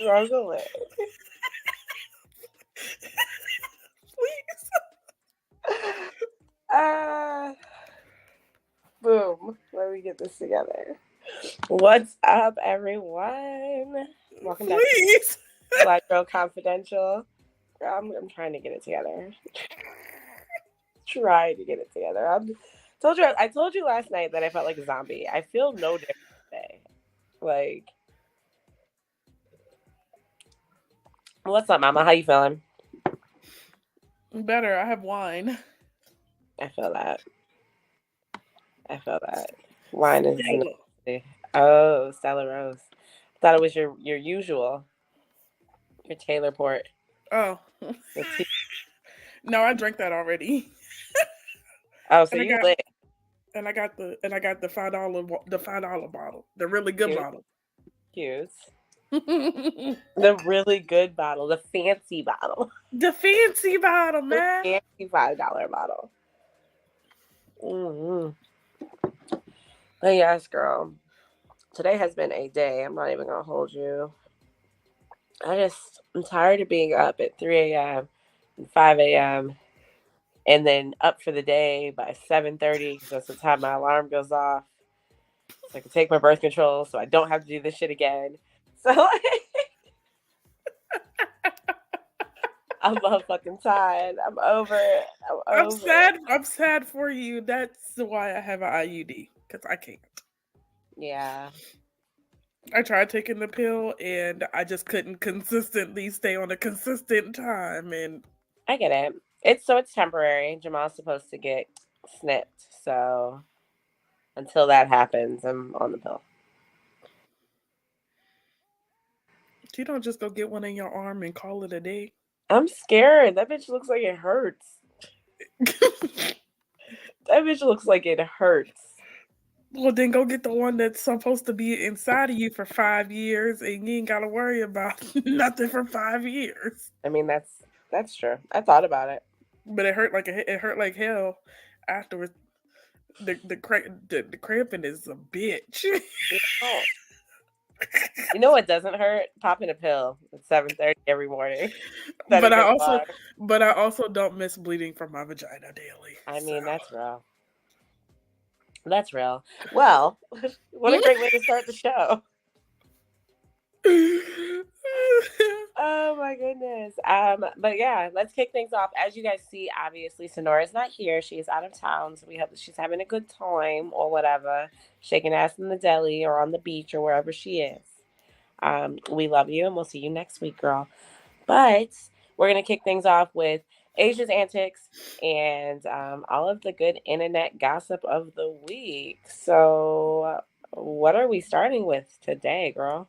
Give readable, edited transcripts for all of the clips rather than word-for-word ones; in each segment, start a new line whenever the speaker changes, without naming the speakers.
Struggle it.
Please.
Boom. Let me get this together. What's up, everyone? Welcome back to Black Girl Confidential. Girl, I'm trying to get it together. Trying to get it together. I told you last night that I felt like a zombie. I feel no different today. Like, what's up, Mama? How you feeling?
Better. I have wine.
I feel that. Wine is
Stella.
necessary. Oh, Stella Rose. Thought it was your usual. Your Taylor Port.
Oh.
The tea.
No, I drank that already.
Oh, so you lit.
And I got the $5 bottle, the really good bottle.
Cute. The really good bottle, the fancy bottle.
The fancy bottle, man.
The fancy $5 bottle. Mm-hmm. But yes, girl. Today has been a day. I'm not even gonna hold you. I'm tired of being up at 3 a.m. and 5 a.m. and then up for the day by 7:30 because that's the time my alarm goes off. So I can take my birth control so I don't have to do this shit again. So I'm motherfucking tired. I'm over it.
I'm sad. I'm sad for you. That's why I have an IUD, because I can't.
Yeah.
I tried taking the pill and I just couldn't consistently stay on a consistent time. And
I get it. It's temporary. Jamal's supposed to get snipped. So until that happens, I'm on the pill.
You don't just go get one in your arm and call it a day.
I'm scared. That bitch looks like it hurts. That bitch looks like it hurts.
Well, then go get the one that's supposed to be inside of you for 5 years, and you ain't got to worry about nothing for 5 years.
I mean, that's true. I thought about it,
but it hurt like hell afterwards. The cramping is a bitch.
You know what doesn't hurt? Popping a pill at 7:30 every morning.
But I also don't miss bleeding from my vagina daily.
I mean, that's real. That's real. Well, what a great way to start the show. Oh my goodness. But yeah, let's kick things off. As you guys see, obviously Sonora's not here. She is out of town, so we hope that she's having a good time or whatever, shaking ass in the deli or on the beach or wherever she is. We love you, and we'll see you next week, girl. But we're gonna kick things off with Asia's antics and all of the good internet gossip of the week. So, what are we starting with today, girl?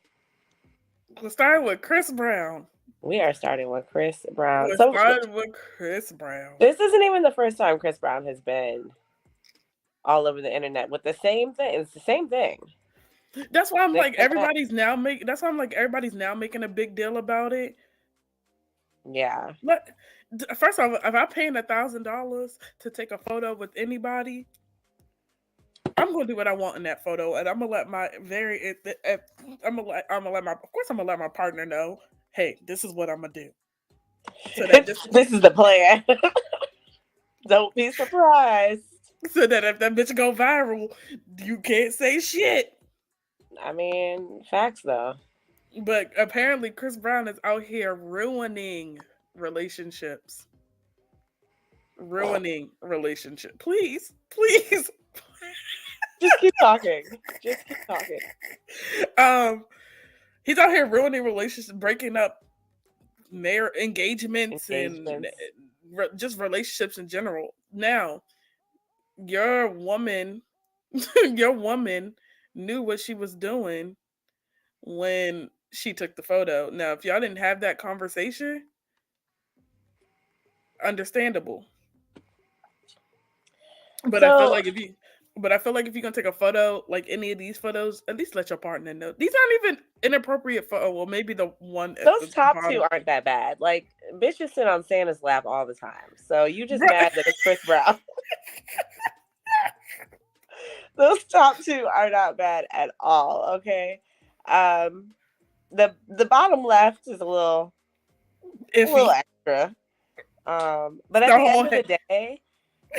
We're starting with Chris Brown.
We are starting with Chris Brown.
We're starting with Chris Brown.
This isn't even the first time Chris Brown has been all over the internet with the same thing. It's the same thing.
That's why I'm like everybody's now making a big deal about it.
Yeah.
But first off, if I'm paying $1,000 to take a photo with anybody, I'm gonna do what I want in that photo, and I'm gonna let my partner know, hey, this is what I'm gonna do.
So that this is the plan. Don't be surprised.
So that if that bitch go viral, you can't say shit.
I mean, facts though.
But apparently Chris Brown is out here ruining relationships. Please.
Just keep talking.
He's out here ruining relationships, breaking up engagements. And just relationships in general. Now, your woman knew what she was doing when she took the photo. Now, if y'all didn't have that conversation, understandable. But I feel like if you're gonna take a photo, like any of these photos, at least let your partner know. These aren't even inappropriate photo. Well, maybe the one.
Those top two aren't that bad. Like, bitches sit on Santa's lap all the time. So you just mad that it's Chris Brown. Those top two are not bad at all. Okay. the bottom left is a little
Iffy.
extra. But at
The
the
whole
end of the day,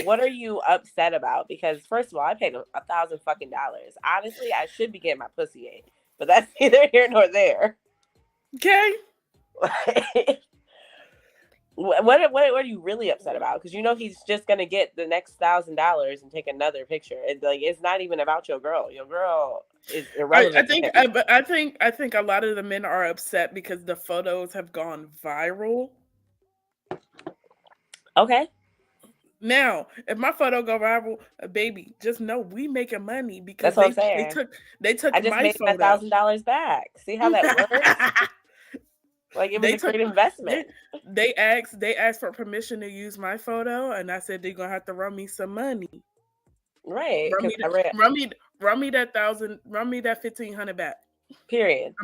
what are you upset about? Because first of all, I paid $1,000 fucking dollars. Honestly, I should be getting my pussy ate, but that's neither here nor there.
okay.
What are you really upset about? Because you know he's just gonna get the next $1,000 and take another picture. It's not even about your girl. Your girl is
I
irrelevant to
think
him.
I think a lot of the men are upset because the photos have gone viral.
Okay,
Now, if my photo go viral, baby, just know we making money because
that's what I'm saying.
they
I
took
just
my
made my
photo.
$1,000 back. See how that works? Like it was
they
a
took
great investment,
they they asked for permission to use my photo, and I said they're gonna have to run me some money.
right?
Run
Because
me
I
the,
read.
run me that thousand, run me that 1,500 back.
Period.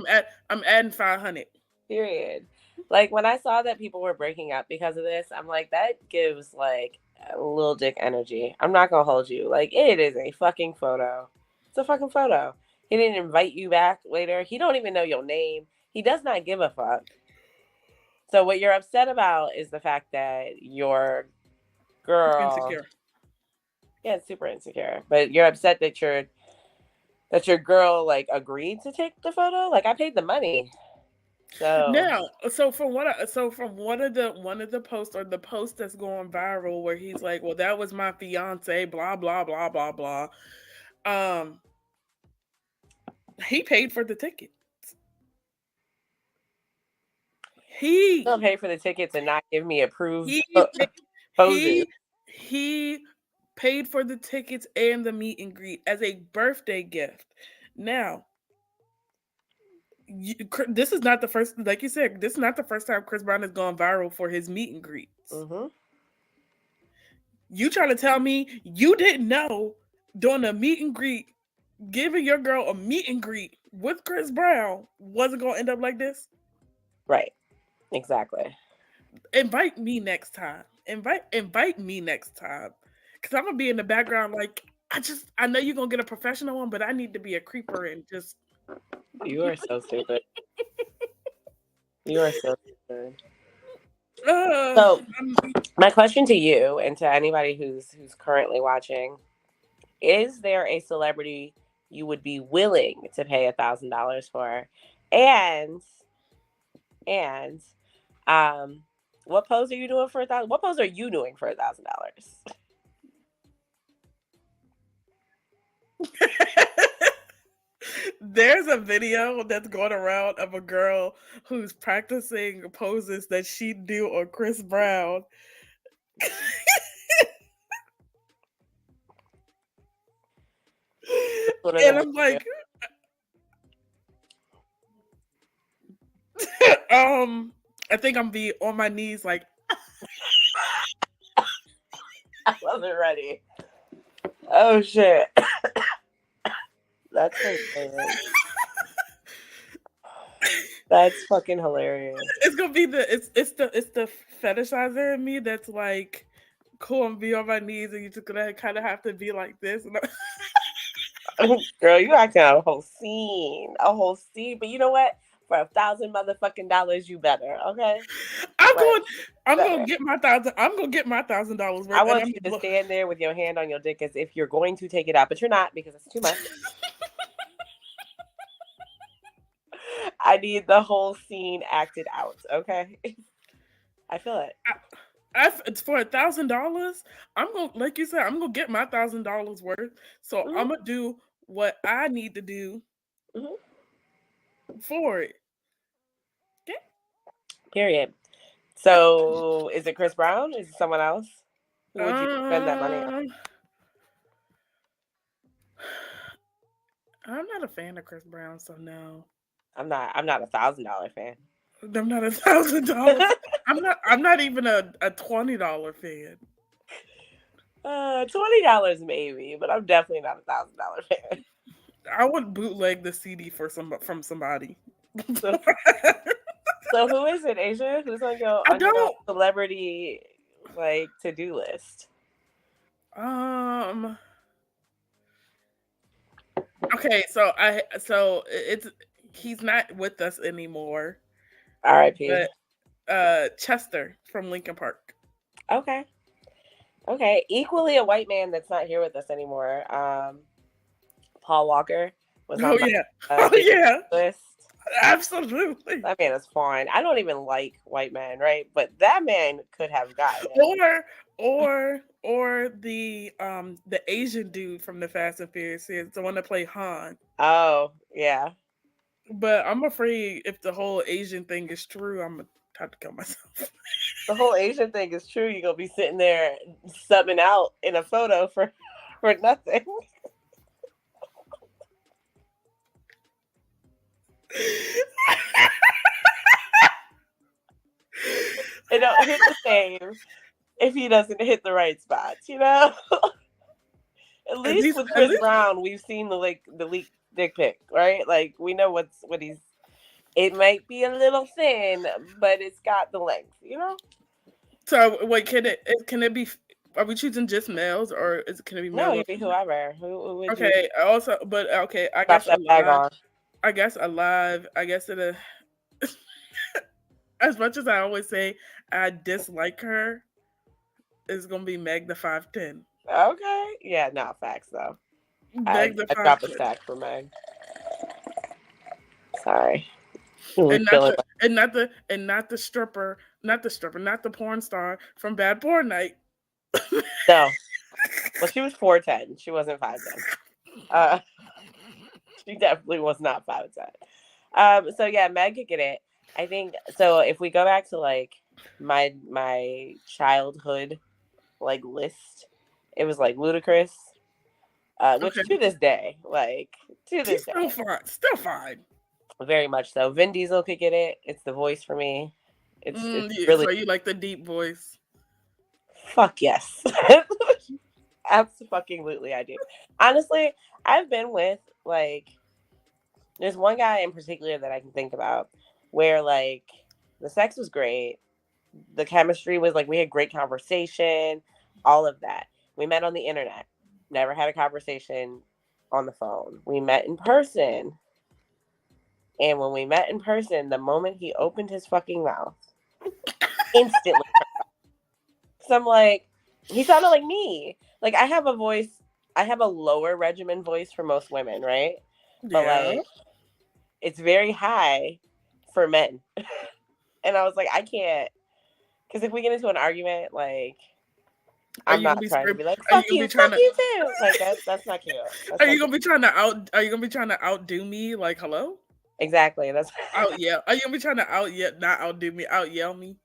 I'm adding 500.
Period. Like when I saw that people were breaking up because of this, I'm like, that gives like a little dick energy. I'm not gonna hold you. Like it is a fucking photo. It's a fucking photo. He didn't invite you back later. He don't even know your name. He does not give a fuck. So what you're upset about is the fact that your girl,
Insecure.
yeah, it's super insecure. But you're upset that your girl like agreed to take the photo. Like I paid the money. So
Now, so from one of the posts or the post that's going viral where he's like, "Well, that was my fiance," blah blah blah blah blah. Um, he paid for the ticket. He
don't pay for the tickets and not give me approved
he paid,
poses.
he paid for the tickets and the meet and greet as a birthday gift. Now, this is not the first, like you said, this is not the first time Chris Brown has gone viral for his meet and greets.
Mm-hmm.
You trying to tell me you didn't know doing a meet and greet, giving your girl a meet and greet with Chris Brown wasn't going to end up like this?
Right. Exactly.
Invite me next time. Invite me next time. Cause I'm gonna be in the background like I know you're gonna get a professional one, but I need to be a creeper and just
You are so stupid. You are so stupid.
uh
So
I'm,
my question to you and to anybody who's currently watching, is there a celebrity you would be willing to pay $1,000 for? And and um what pose are you doing for $1,000? What pose are you doing for $1,000?
there's a video that's going around of a girl who's practicing poses that she'd do on Chris Brown.
One of
And
them.
I'm like, um, I think I'm be on my knees like
I wasn't ready. Oh shit. That's hilarious. That's fucking hilarious.
it's gonna be it's the fetishizer in me that's like, cool, I'm be on my knees and you just gonna kind of have to be like this.
Girl, you acting out a whole scene. A whole scene. But you know what? For $1,000 you better, okay?
I'm
Like
going I'm
better.
gonna get my thousand. I'm gonna get my $1,000
I
worth, and
want
I'm
you
gonna
to
blow.
stand there with your hand on your dick as if you're going to take it out, but you're not because it's too much. I need the whole scene acted out, okay? I feel it.
It's for $1,000. I'm gonna, like you said, I'm gonna get my $1,000 worth. So
Hmm.
I'm gonna do what I need to do
Hmm.
for it. Okay.
Period. So, is it Chris Brown? Is it someone else? Who would you spend that money on?
Um, I'm not a fan of Chris Brown, so no.
I'm not $1,000 fan.
I'm not $1,000. I'm not even a $20 fan.
$20 maybe, but I'm definitely not $1,000 fan.
I would bootleg the CD for some from somebody.
So, so who is it, Asia? Who's
I
on your
don't.
celebrity like to do list?
Um. Okay, so it's he's not with us anymore.
R.I.P.
But Chester from Lincoln Park.
Okay. Okay. Equally a white man that's not here with us anymore. Paul Walker was
Oh
on my
yeah. Oh
dating
yeah.
list.
Absolutely.
That man is fine. I don't even like white men, right? But that man could have gotten it.
Or the Asian dude from the Fast and Furious series, the one that played Han.
Oh, yeah.
But I'm afraid if the whole Asian thing is true, I'm gonna have to kill myself.
The whole Asian thing is true. You're gonna be sitting there subbing out in a photo for nothing. It don't hit the same if he doesn't hit the right spots, you know? At least with
At
Chris
least,
Brown, we've seen the leaked dick pic, right? Like we know what he's. It might be a little thin, but it's got the length, you know.
so wait, can it be? Are we choosing just males, or can it be
No,
male
you
or
be
female?
whoever. Who would you
Okay. Also, but okay, I
drop
guess
that bag
alive.
on?
I guess alive. I guess it. As much as I always say I dislike her, is gonna be Meg the 5'10".
Okay, yeah, no facts though.
Meg the
I
five
drop a
ten,
stack for Meg. Sorry, we
and not
feeling
the and not the and not the porn star from Bad Porn Night.
no. Well, she was 4'10". She wasn't 5'10". Uh, she definitely was not 5'10". So yeah, Meg could get it. I think so. If we go back to like my childhood like list, it was like Ludacris, which
Okay,
to this day, like to
he's
this
still
day,
fine. Still fine.
very much so. Vin Diesel could get it. It's the voice for me. It's
Yeah,
really
so you like the deep voice?
fuck yes. Absolutely, I do. Honestly, I've been with like there's one guy in particular that I can think about where like the sex was great, the chemistry was like we had great conversation, all of that. We met on the internet, never had a conversation on the phone. We met in person, and when we met in person, the moment he opened his fucking mouth, instantly. So I'm like, he sounded like me. Like I have a voice, I have a lower regimen voice for most women, right? But
Yeah.
like it's very high for men. And I was like, I can't, because if we get into an argument, like
Are
I'm
you gonna
not
be
trying to
scream?
be like,
Are you
fuck
gonna be
you,
trying
fuck
to?
you too. Like that's not cute. That's
Are
not
you
cute.
gonna be trying to out? Are you gonna be trying to outdo me? Like hello?
Exactly. That's
Out yell? Are you gonna be trying to out yet? Not outdo me? Out yell me?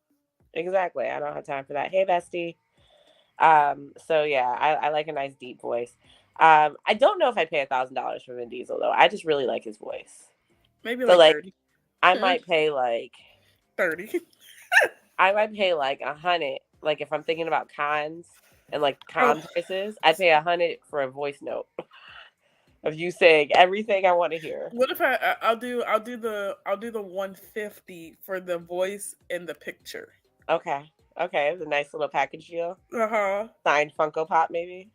exactly. I don't have time for that. Hey, bestie. So yeah, I like a nice deep voice. I don't know if I'd pay $1,000 for Vin Diesel though. I just really like his voice.
Maybe
So
like
like
30.
I might pay like
30.
I might pay like 100. Like if I'm thinking about cons and like
Oh,
con prices, I'd pay 100 for a voice note of you saying everything I want to hear.
what if I'll do the 150 for the voice and the picture.
Okay. Okay. It's a nice little package deal.
Uh huh.
Signed Funko Pop, maybe.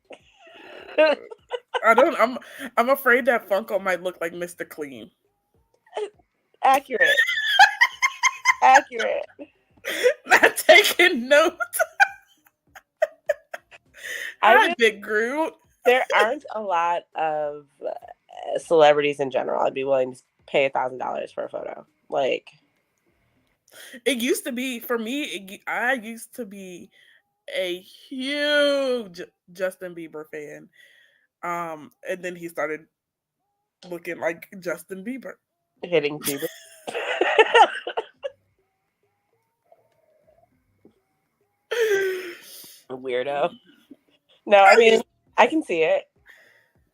I don't. I'm afraid that Funko might look like Mr. Clean.
Accurate. Accurate.
Not taking notes.
I
Hi,
just
Big Groot.
there aren't a lot of celebrities in general. I'd be willing to pay $1,000 for a photo. Like,
It used to be for me. I used to be a huge Justin Bieber fan. And then he started looking like Justin Bieber.
hitting puberty. Weirdo. No, I
I
mean
used,
I can see it.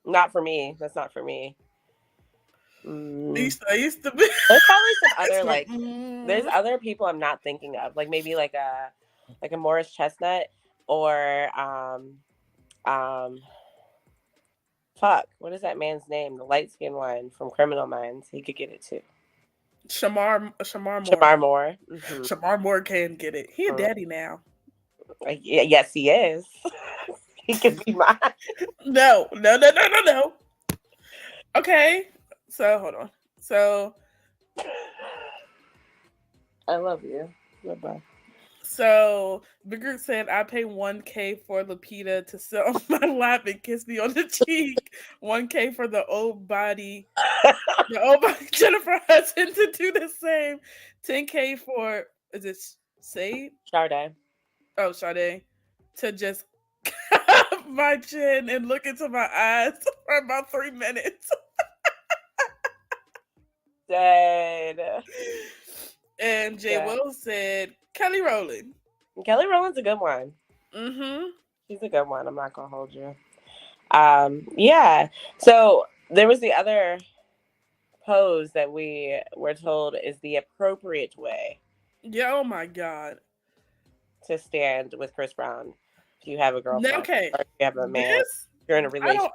Not for me. That's not for me.
I
Mm.
used, to, I used to be.
There's probably some
It's
other
like,
like there's other people I'm not thinking of. Like maybe like a Morris Chestnut or um fuck, what is that man's name? The light skinned one from Criminal Minds. He could get it too.
Shamar Moore.
Shamar Moore. Mm-hmm.
Shamar Moore can get it. He a
Mm.
daddy now.
Yes, he is. He could be mine.
No, no, no, no, no, no. Okay, so hold on. So
I love you. Bye-bye.
So Big Group said I pay 1K for Lupita to sit on my lap and kiss me on the cheek. 1K for the old body Jennifer Hudson to do the same. 10K for is it Sade?
Sade.
Oh, Sade. To just cup my chin and look into my eyes for about 3 minutes.
Dead.
And Jay
Yeah.
Will said Kelly Rowland.
Kelly Rowland's a good one.
Mm-hmm.
She's a good one. I'm not gonna hold you. Yeah. So there was the other pose that we were told is the appropriate way
Yeah, oh my God.
to stand with Chris Brown if you have a girlfriend
Okay.
or if you have a man,
This
you're in a relationship.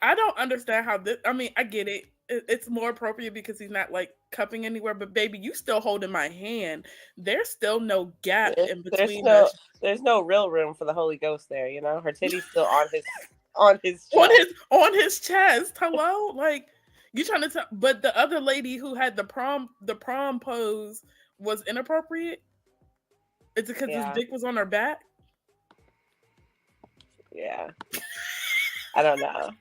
I don't understand how this. I mean, I get it. It's more appropriate because he's not like cupping anywhere. But baby, you still holding my hand. There's still no gap in
There's
between
no
us.
there's no real room for the Holy Ghost there. You know, her titty's still on his chest.
On his chest. Hello, like you trying to tell? But the other lady who had the prom pose was inappropriate. Is it because his
Yeah.
dick was on her back?
Yeah. I don't know.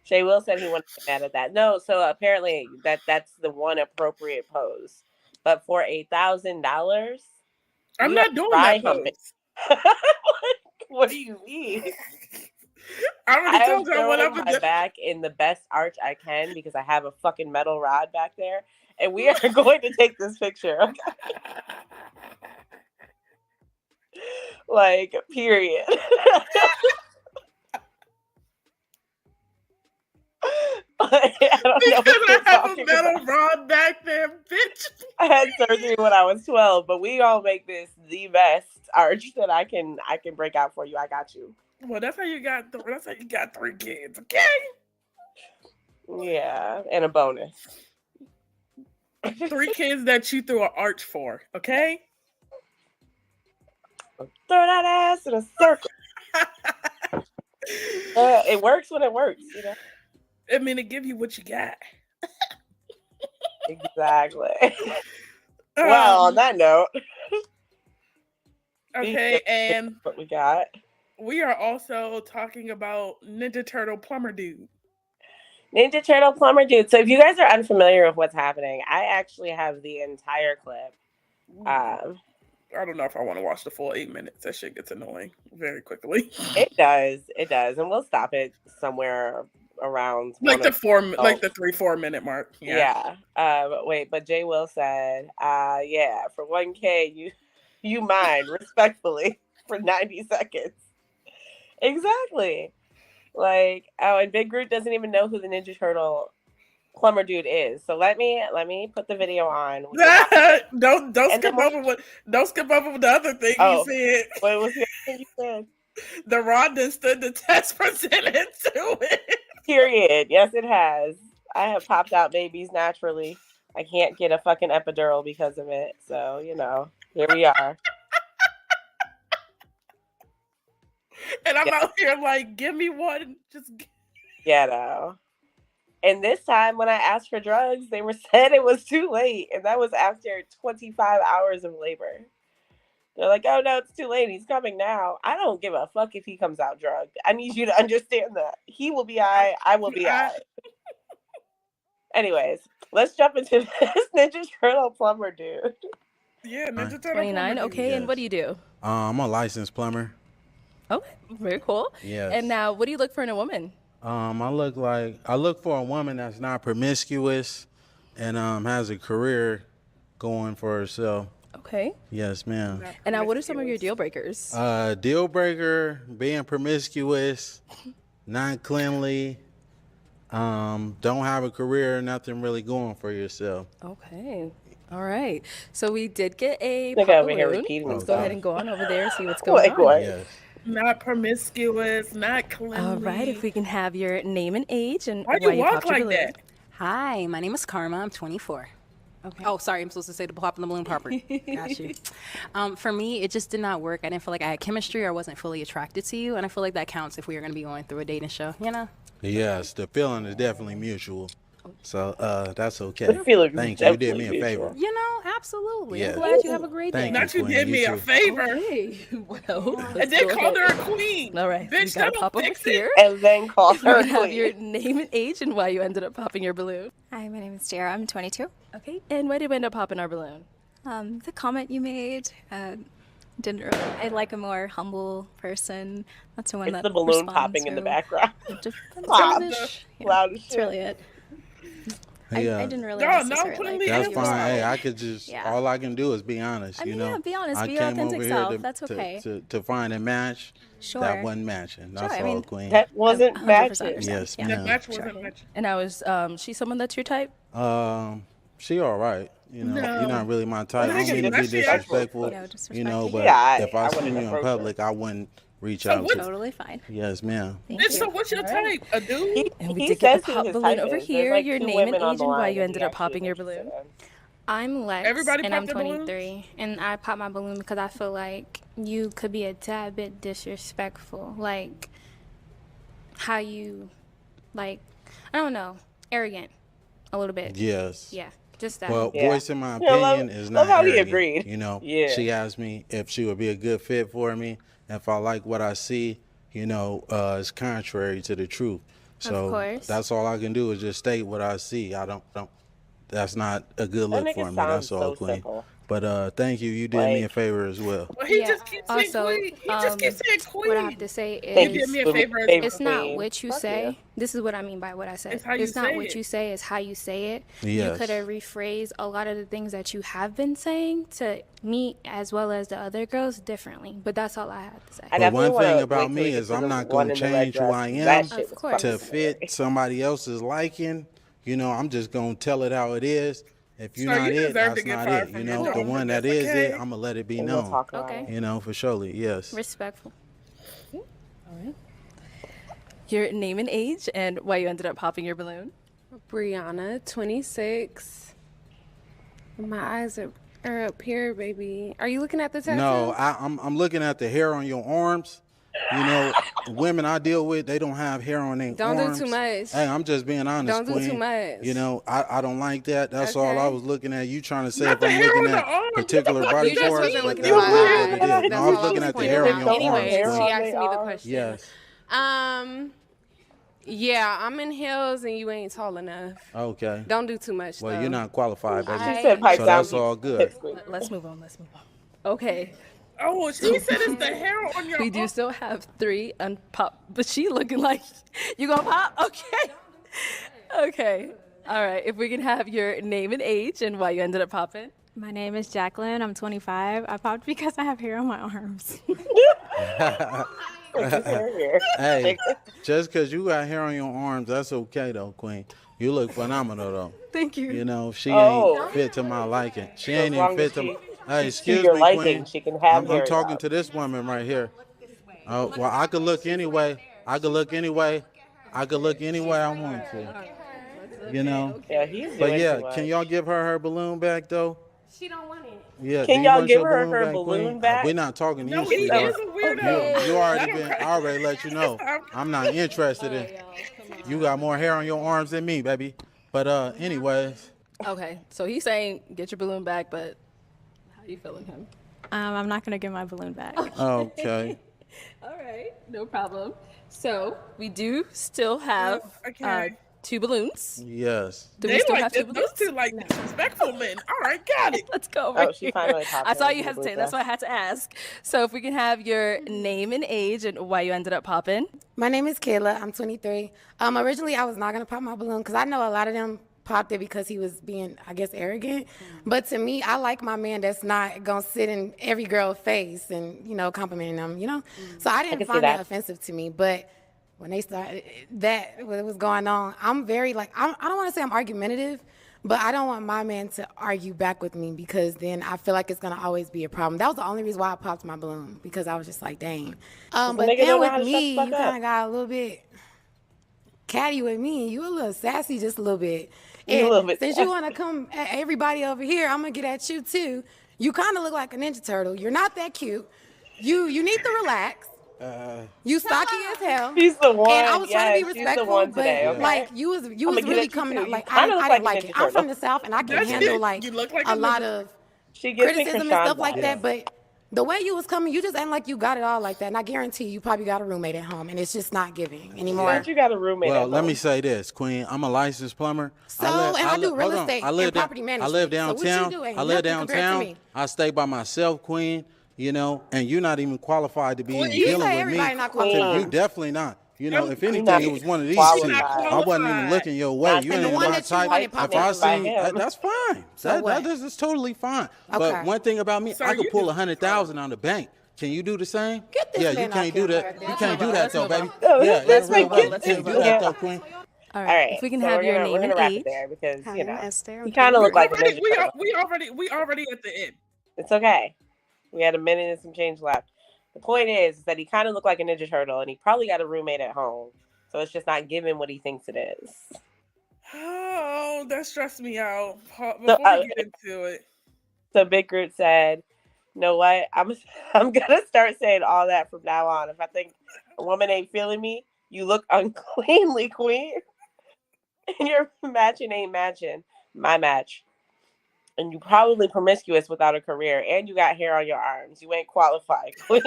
Shay Will said he wanted to get mad at that. No, so apparently that's the one appropriate pose. But for $1,000,
I'm not doing that pose.
What do you mean?
I already
am
told you I went up
throwing my back in the best arch I can because I have a fucking metal rod back there, and we are going to take this picture. Okay? Like, period. I don't know
because
what
I have a metal rod back there, bitch.
I had surgery when I was 12, but we all make this the best arch that I can break out for you. I got you.
Well, that's how you got 3 kids, okay?
Yeah, and a bonus.
3 kids that you threw an arch for, okay?
Throw that ass in a circle. It works when it works, you know.
I mean, it give you what you got.
Exactly. Well, on that note.
Okay, and
what we got.
We are also talking about Ninja Turtle Plumber Dude.
Ninja Turtle Plumber Dude. So if you guys are unfamiliar with what's happening, I actually have the entire clip.
I don't know if I want to watch the full 8 minutes. That shit gets annoying very quickly.
It does, and we'll stop it somewhere around
like the 3-4 minute mark.
Yeah. Wait, but Jay Will said, yeah, for 1K, you mind respectfully for 90 seconds. Exactly. Like, and Big Groot doesn't even know who the Ninja Turtle Plumber Dude is. So let me put the video on.
Don't skip over the other thing you said.
What was the other thing you said?
The rod that stood the test presented to it.
Period. Yes, it has. I have popped out babies naturally. I can't get a fucking epidural because of it. So, here we are.
And I'm out here like, give me one. Just
ghetto. And this time when I asked for drugs, they said it was too late. And that was after 25 hours of labor. They're like, oh, no, it's too late. He's coming now. I don't give a fuck if he comes out drugged. I need you to understand that. He will be all right. I will be all right. Anyways, let's jump into this Ninja Turtle Plumber Dude.
Yeah, Ninja Turtle
29, okay. Yes. And what do you do?
I'm a licensed plumber.
Okay, very cool.
Yes.
And now, what do you look for in a woman?
I look for a woman that's not promiscuous and has a career going for herself.
Okay.
Yes, ma'am.
And now, what are some of your deal breakers?
Deal breaker, being promiscuous, not cleanly, don't have a career, nothing really going for yourself.
Okay. All right. So we did get a
pop balloon.
Let's go ahead and go on over there and see what's going on.
Yes.
Not promiscuous, not cleanly.
All right. If we can have your name and age and
why you walk like that?
Hi, my name is Karma. I'm 24. Okay. Oh, sorry. I'm supposed to say the pop in the balloon proper. Got you. For me, it just did not work. I didn't feel like I had chemistry or I wasn't fully attracted to you. And I feel like that counts if we are going to be going through a dating show, you know?
Yes, the feeling is definitely mutual. So that's okay.
The feeling
Thank you. You did me
definitely
a favor.
mutual.
You know, absolutely.
Yeah.
I'm glad you have a great
Thank
day.
you.
Not you
Queen,
did
you
me a
too.
favor.
Okay, well,
And
let's
then
go
called
ahead.
her a queen.
All right, we
Bitch,
gotta
that'll
pop over
fix it.
here.
And then call
You
her
can have your
queen.
name and age and why you ended up popping your balloon.
Hi, my name is Jara. I'm 22.
Okay, and why did we end up popping our balloon?
The comment you made didn't really. I like a more humble person. That's the one
It's
that
the balloon
responds
popping in the
to
background.
defensive-ish.
Pop.
Yeah,
Loud as
that's
shit.
really it. I didn't really
No,
necessarily
put in
like
the
how
That's
you
fine. Hey,
responded.
I could just
Yeah.
all I can do is be honest.
I
You
mean,
know,
yeah, be honest,
I
be your
came
authentic
over here
self. That's okay.
to find a match
Sure.
that wasn't matching. That's
Sure, I
all,
mean,
Queen.
That wasn't
100%
matching.
understand.
Yes,
Yeah.
That
ma'am.
match wasn't matching.
And I was, she someone that's your type?
She all right. You know,
No.
you're not really my type. I
Well,
don't mean to be
that's the actual-
disrespectful.
No,
You know,
disrespecting.
but
Yeah,
if
I
I seen
wouldn't
you in
approach
public, I wouldn't reach
So
out
what-
to you.
Totally fine.
Yes, ma'am.
Thank
Bitch, so
you.
what's your type? A dude?
And we
He
did get
says
the
who
pop
his
balloon
type
over
is. There's
here.
like
Your
two
name and
women on
age
the
and why
line
you
that
ended
he
up
actually
popping your
interested
balloon.
in.
I'm Lex,
Everybody
and I'm
popped their balloon?
23, and I pop my balloon because I feel like you could be a tad bit disrespectful, like how you, like, I don't know, arrogant, a little bit.
Yes.
Yeah, just that.
Well,
Yeah.
voicing my
Yeah, love-
opinion is
love
not
how he
arrogant.
agreed.
You know,
Yeah.
she asked me if she would be a good fit for me. If I like what I see, you know, it's contrary to the truth. So
course.
that's all I can do is just state what I see. I don't. That's not a good
That
look
nigga
for me.
sounds
That's all,
so
Queen.
simple.
But thank you. You did me a
Like-
favor as well.
Well, he
Yeah,
just keeps saying
also,
queen. He just keeps saying queen.
what I have to say
Thank
You did
is,
me a
for
favor as
favorite
well.
it's not
queen.
what you
Fuck
say.
yeah.
This is what I mean by what I said.
It's how you
not
say
what
it.
you say, it's how you say it.
Yes.
You could have rephrased a lot of the things that you have been saying to me as well as the other girls differently. But that's all I have to say.
I
But one
definitely wanna
thing about
wait till we
me
get
is
to
I'm
the
not
one
going to
in the red
change who
dress.
I
That
am
shit
Of
was
course.
to
fucking
fit
hilarious.
somebody else's liking. You know, I'm just going to tell it how it is. If you're
Sir,
not
you
it,
deserve to
that's
get
not
fired
it.
from
You
your
know,
job,
the
but
one that
that's
is
okay.
it, I'm going to let it be
And we'll
known.
talk about
Okay.
it.
You know, for surely, yes.
Respectful.
All right. Your name and age and why you ended up popping your balloon.
Brianna, 26. My eyes are up here, baby. Are you looking at the tattoo?
No, I'm looking at the hair on your arms. You know, women I deal with, they don't have hair on their
Don't do
arms.
too much.
Hey, I'm just being honest,
Don't do too
Queen.
much.
You know, I don't like that. That's all I
Okay.
was looking at. You trying to say
Not
if
the
I'm
hair
looking
on the
at
arms.
particular body
You just
parts.
wasn't
but
looking
that's
at
not
my
what
eyes.
it is.
That's
No, I
all
was
I
looking
was
at the
pointing
hair on
out.
your
Anyway,
arms.
she
Queen.
asked me the question.
Yes.
Yeah, I'm in heels and you ain't tall enough.
Okay.
Don't do too much.
Well,
though.
you're not qualified, baby.
She said pipe
So
down.
that's all good.
Let's move on. Let's move on. Okay.
Oh, she said it's the hair on your
We do
arm.
still have 3 unpop, but she looking like you gonna pop? Okay. Okay. All right. If we can have your name and age and why you ended up popping.
My name is Jacqueline. I'm 25. I popped because I have hair on my arms.
Hey, just because you got hair on your arms, that's okay though, Queen. You look phenomenal though.
Thank you.
You know, she
Oh.
ain't fit to my liking. She
As
ain't even
long
fit
as
to.
she-
Hey,
she's
excuse
to your
me,
liking,
Queen.
she can have
I'm
hair
talking
out.
to this woman right here. Oh, well, I could look anyway. I could look anyway. I could look any way I want to. You know.
Yeah, he's
But
doing
yeah,
too much.
can y'all give her balloon back though?
She don't want it.
Yeah.
Can
do you
y'all
want
give
your
her her
Queen?
balloon back?
We're not talking to
No,
you,
he
sweetheart.
is a weirdo.
You already
Let him
been.
crack.
I already let you know. I'm not interested in. You got more hair on your arms than me, baby. But anyways,
Okay. So he's saying get your balloon back, but how you feeling him?
I'm not going to get my balloon back.
okay.
All right. No problem. So we do still have
Okay.
2 balloons.
Yes.
Do we
They
still
like
have 2
those
balloons?
two like disrespectful men. All right, got it.
Let's go over
Oh, she
here.
finally popped
I saw
in
you
the
hesitate.
blue
That's why I had to ask. So if we can have your name and age and why you ended up popping.
My name is Kayla. I'm 23. Originally, I was not going to pop my balloon because I know a lot of them popped it because he was being, I guess, arrogant. But to me, I like my man that's not going to sit in every girl's face and, you know, complimenting them, you know? So I
can
didn't
see
find that
that.
offensive to me. But when they started, what was going on, I'm very, like, I don't want to say I'm argumentative, but I don't want my man to argue back with me because then I feel like it's going to always be a problem. That was the only reason why I popped my balloon because I was just like, dang. But
nigga
then
don't know how
with
to shut
me,
the
you
fuck up.
kind of got a little bit catty with me. You a little sassy just a little bit.
You a
And
little bit
since you want to come at everybody over here, I'm going to get at you too. You kind of look like a Ninja Turtle. You're not that cute. You need to relax. You stocky as hell.
She's the one.
And I was trying to be
She's the
respectful,
one today.
but
Okay?
like you was
I'ma
really
give it to
coming
you.
out
You
like
kinda look
I
like
didn't
a
like
Ninja
it. I'm from
Turtle.
the South and I can
That's
handle
it.
like
You look like
a
a
lot
ninja.
of
She gives me
criticism and
Krishan
stuff like
vibes.
that, but the way you was coming, you just ain't like you got it all like that. And I guarantee you probably got a roommate at home and it's just not giving anymore.
Don't you got a roommate
Well,
at
let
home?
me say this, Queen. I'm a licensed plumber.
So, and I do real
hold on.
estate
I live
and property management.
I live
So what you
downtown.
do ain't
I live
nothing compared to
downtown.
me.
I stay by myself, Queen. You know, and you're not even qualified to be even
You
dealing
say
with
everybody
me.
not
So
qualified.
you definitely not. You know, if
You're
anything,
not
it was one of these
qualified.
two.
Not
I wasn't even
qualified.
looking your way.
Not
You
to
And the
ain't
be
one
my
that you
type.
wanted popped
If I
up
by
seen,
him.
that's fine.
So what?
That's totally fine.
Okay.
But one thing about me,
Sir,
I could
you
pull
just-
100,000 on the bank. Can you do the same?
Get this
Yeah, you
man off
can't do
camera.
that. You
Let's
can't do
move on.
that
Let's
though,
move on.
baby.
No,
Yeah,
let's
in a real
make
way,
it-
you
let's
can't
move
do
on.
that though, Queen.
All
All
right.
right.
If we can
so
have your
we're
name and
gonna wrap it
age.
there because
Hi,
you
I'm
know
Esther. I'm
you kind of look like a
already,
Ninja Turtle.
we already at the end.
It's okay. We had a minute and some change left. The point is that he kind of looked like a Ninja Turtle, and he probably got a roommate at home, so it's just not giving what he thinks it is.
Oh, that stressed me out.
So,
Before we get into it,
so Big Groot said, "You know what? I'm gonna start saying all that from now on. If I think a woman ain't feeling me, you look uncleanly, queen, and your matching ain't matching my match." And you probably promiscuous without a career, and you got hair on your arms. You ain't qualified, queen.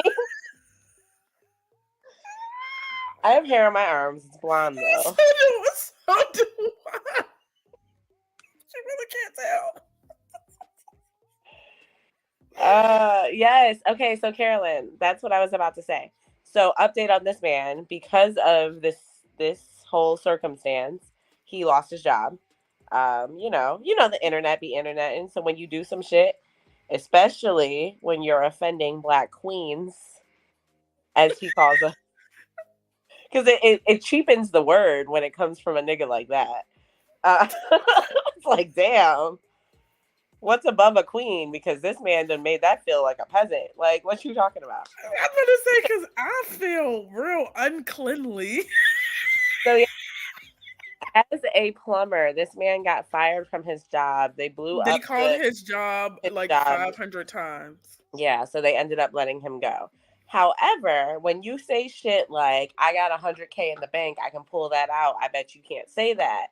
I have hair on my arms. It's blonde
he said
though.
it was so do I. She really can't tell.
Yes. Okay, so Carolyn, that's what I was about to say. So update on this man, because of this whole circumstance, he lost his job. You know the internet be internet, and so when you do some shit, especially when you're offending black queens, as he calls them, because it cheapens the word when it comes from a nigga like that. It's like, damn, what's above a queen? Because this man done made that feel like a peasant. Like, what you talking about?
I'm gonna say because I feel real uncleanly.
So yeah, as a plumber, this man got fired from his job. They blew
They
up
called his job like
job.
500 times.
Yeah, so they ended up letting him go. However, when you say shit like, I got 100K in the bank, I can pull that out, I bet you can't say that.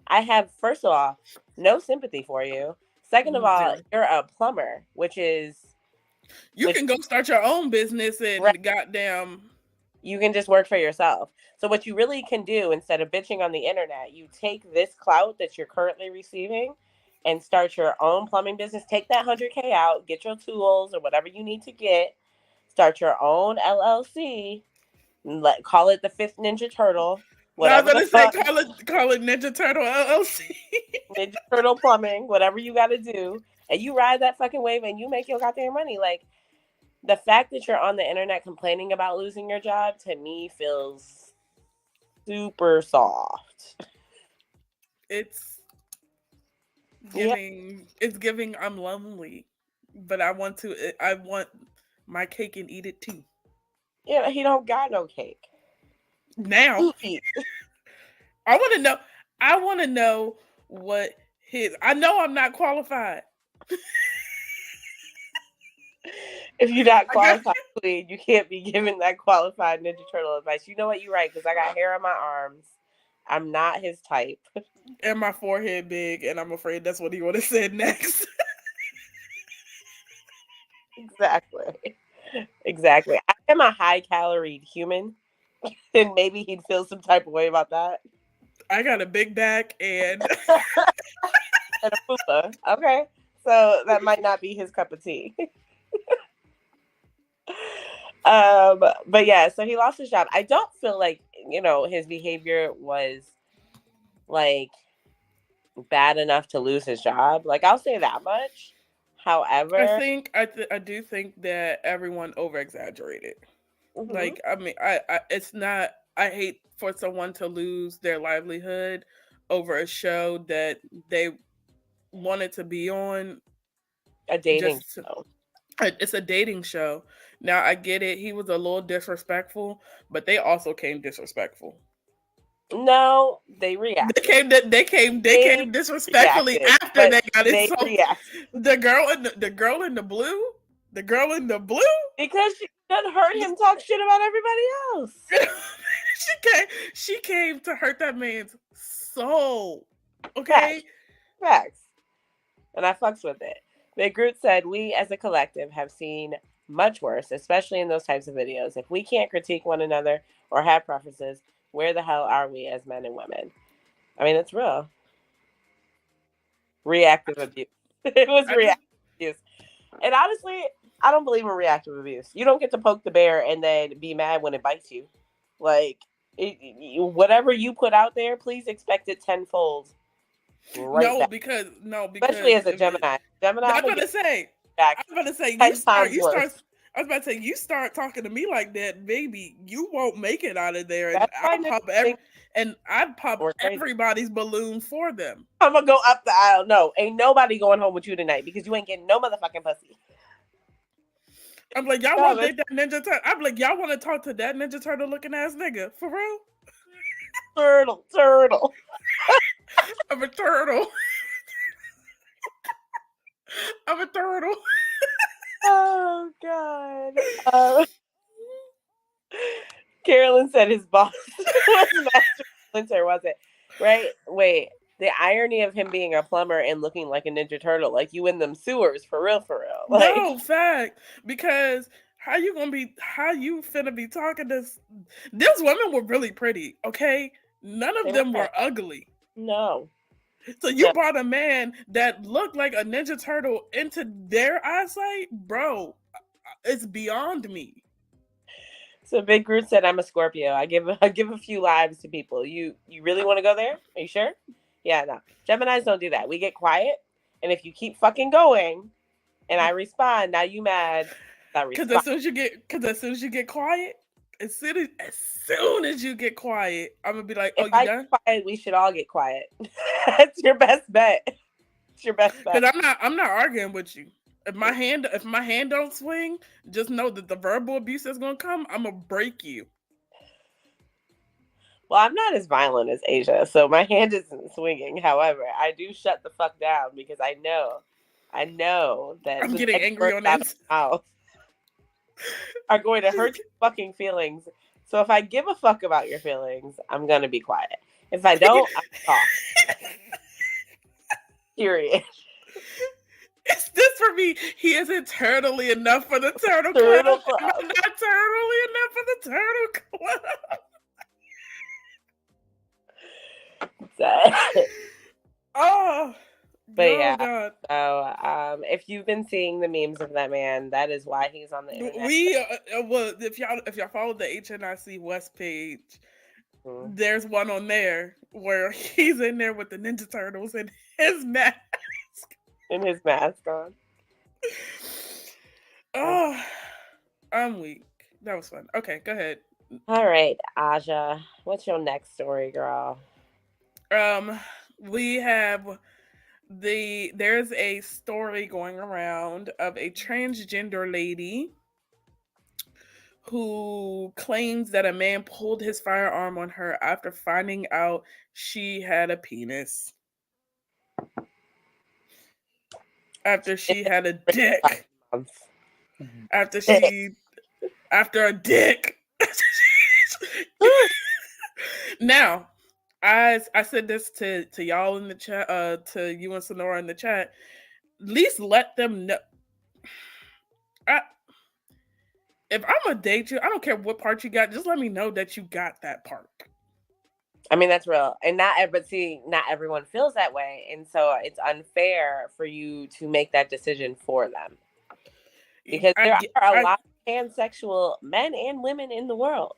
I have, first of all, no sympathy for you. Second of all,
Zero.
you're a plumber, which
can go start your own business and
Right.
goddamn.
You can just work for yourself. So what you really can do, instead of bitching on the internet, you take this clout that you're currently receiving and start your own plumbing business. Take that 100K out, get your tools or whatever you need to get, start your own LLC, call it the Fifth Ninja Turtle, whatever.
I was gonna say call it Ninja Turtle LLC.
Ninja Turtle Plumbing, whatever you got to do, and you ride that fucking wave and you make your goddamn money. Like, the fact that you're on the internet complaining about losing your job, to me, feels super soft.
It's giving I'm lonely, but I want my cake and eat it too.
Yeah, he don't got no cake.
Now I want to know what I know I'm not qualified.
If you're not qualified, queen, you can't be giving that qualified Ninja Turtle advice. You know what? You're right, because I got hair on my arms. I'm not his type.
And my forehead big, and I'm afraid that's what he would have said next.
Exactly. I am a high-calorie human, and maybe he'd feel some type of way about that.
I got a big back and
and a fupa. Okay, so that might not be his cup of tea. But yeah, so he lost his job. I don't feel like, his behavior was like bad enough to lose his job. Like, I'll say that much. However,
I do think that everyone over exaggerated.
Mhm.
Like, I mean, it's not. I hate for someone to lose their livelihood over a show that they wanted to be on.
A dating show.
It's a dating show. Now I get it. He was a little disrespectful, but they also came disrespectful.
No, they reacted.
They came disrespectfully
reacted,
after they got
they
it. So
reacted.
the girl in the blue, The girl in the blue?
Because she done heard him talk shit about everybody else.
She came to hurt that man's soul. Okay?
Facts. And I fucks with it. Big Groot said, we as a collective have seen much worse, especially in those types of videos. If we can't critique one another or have preferences, where the hell are we as men and women? I mean, it's real. Reactive abuse. It was reactive abuse. And honestly, I don't believe in reactive abuse. You don't get to poke the bear and then be mad when it bites you. Like, whatever you put out there, please expect it tenfold.
Right back.
Because especially as a Gemini.
I'm about to say you start talking to me like that, baby, you won't make it out of there, and I'd pop everybody's balloon for them.
I'm gonna go up the aisle. No, ain't nobody going home with you tonight because you ain't getting no motherfucking pussy.
I'm like, y'all want to date that Ninja Turtle? I'm like, y'all want to talk to that Ninja Turtle looking ass nigga for real?
Turtle.
I'm a turtle. I'm a turtle.
Oh God. Carolyn said his boss was Master Splinter, was it? Right? Wait. The irony of him being a plumber and looking like a Ninja Turtle, like you in them sewers, for real. Like,
no, fact. Because how you finna be talking this? These women were really pretty, okay? None of them were ugly.
No.
So you brought a man that looked like a Ninja Turtle into their eyesight? Bro, it's beyond me.
So Big Groot said, I'm a Scorpio. I give a few lives to people. You really want to go there? Are you sure? Yeah, no. Geminis don't do that. We get quiet. And if you keep fucking going and I respond, now you mad.
Because as soon as you get quiet, as soon as you get quiet, I'm gonna be like, "Oh, you done?"
Quiet, we should all get quiet. That's your best bet. It's your best bet.
Because I'm not arguing with you. If my hand don't swing, just know that the verbal abuse that's gonna come, I'm gonna break you.
Well, I'm not as violent as Asia, so my hand isn't swinging. However, I do shut the fuck down because I know that
I'm getting angry on that
mouth are going to hurt your fucking feelings. So if I give a fuck about your feelings, I'm gonna be quiet. If I don't, I'm talk. Period.
Is this for me? He isn't turtly enough for the turtle club. I'm not turtly enough for the turtle club.
Oh, but yeah. God. So, if you've been seeing the memes of that man, that is why he's on the internet.
Well, if y'all follow the HNIC West page, there's one on there where he's in there with the Ninja Turtles in his mask.
In his mask on.
Oh, I'm weak. That was fun. Okay, go ahead.
All right, Aja, what's your next story, girl?
We have there's a story going around of a transgender lady who claims that a man pulled his firearm on her after finding out she had a penis. After she had a dick. After a dick. Now, I said this to y'all in the chat, to you and Sonora in the chat. At least let them know. If I'm gonna date you, I don't care what part you got. Just let me know that you got that part.
I mean, that's real. And not everyone feels that way. And so it's unfair for you to make that decision for them. Because there are a lot of pansexual men and women in the world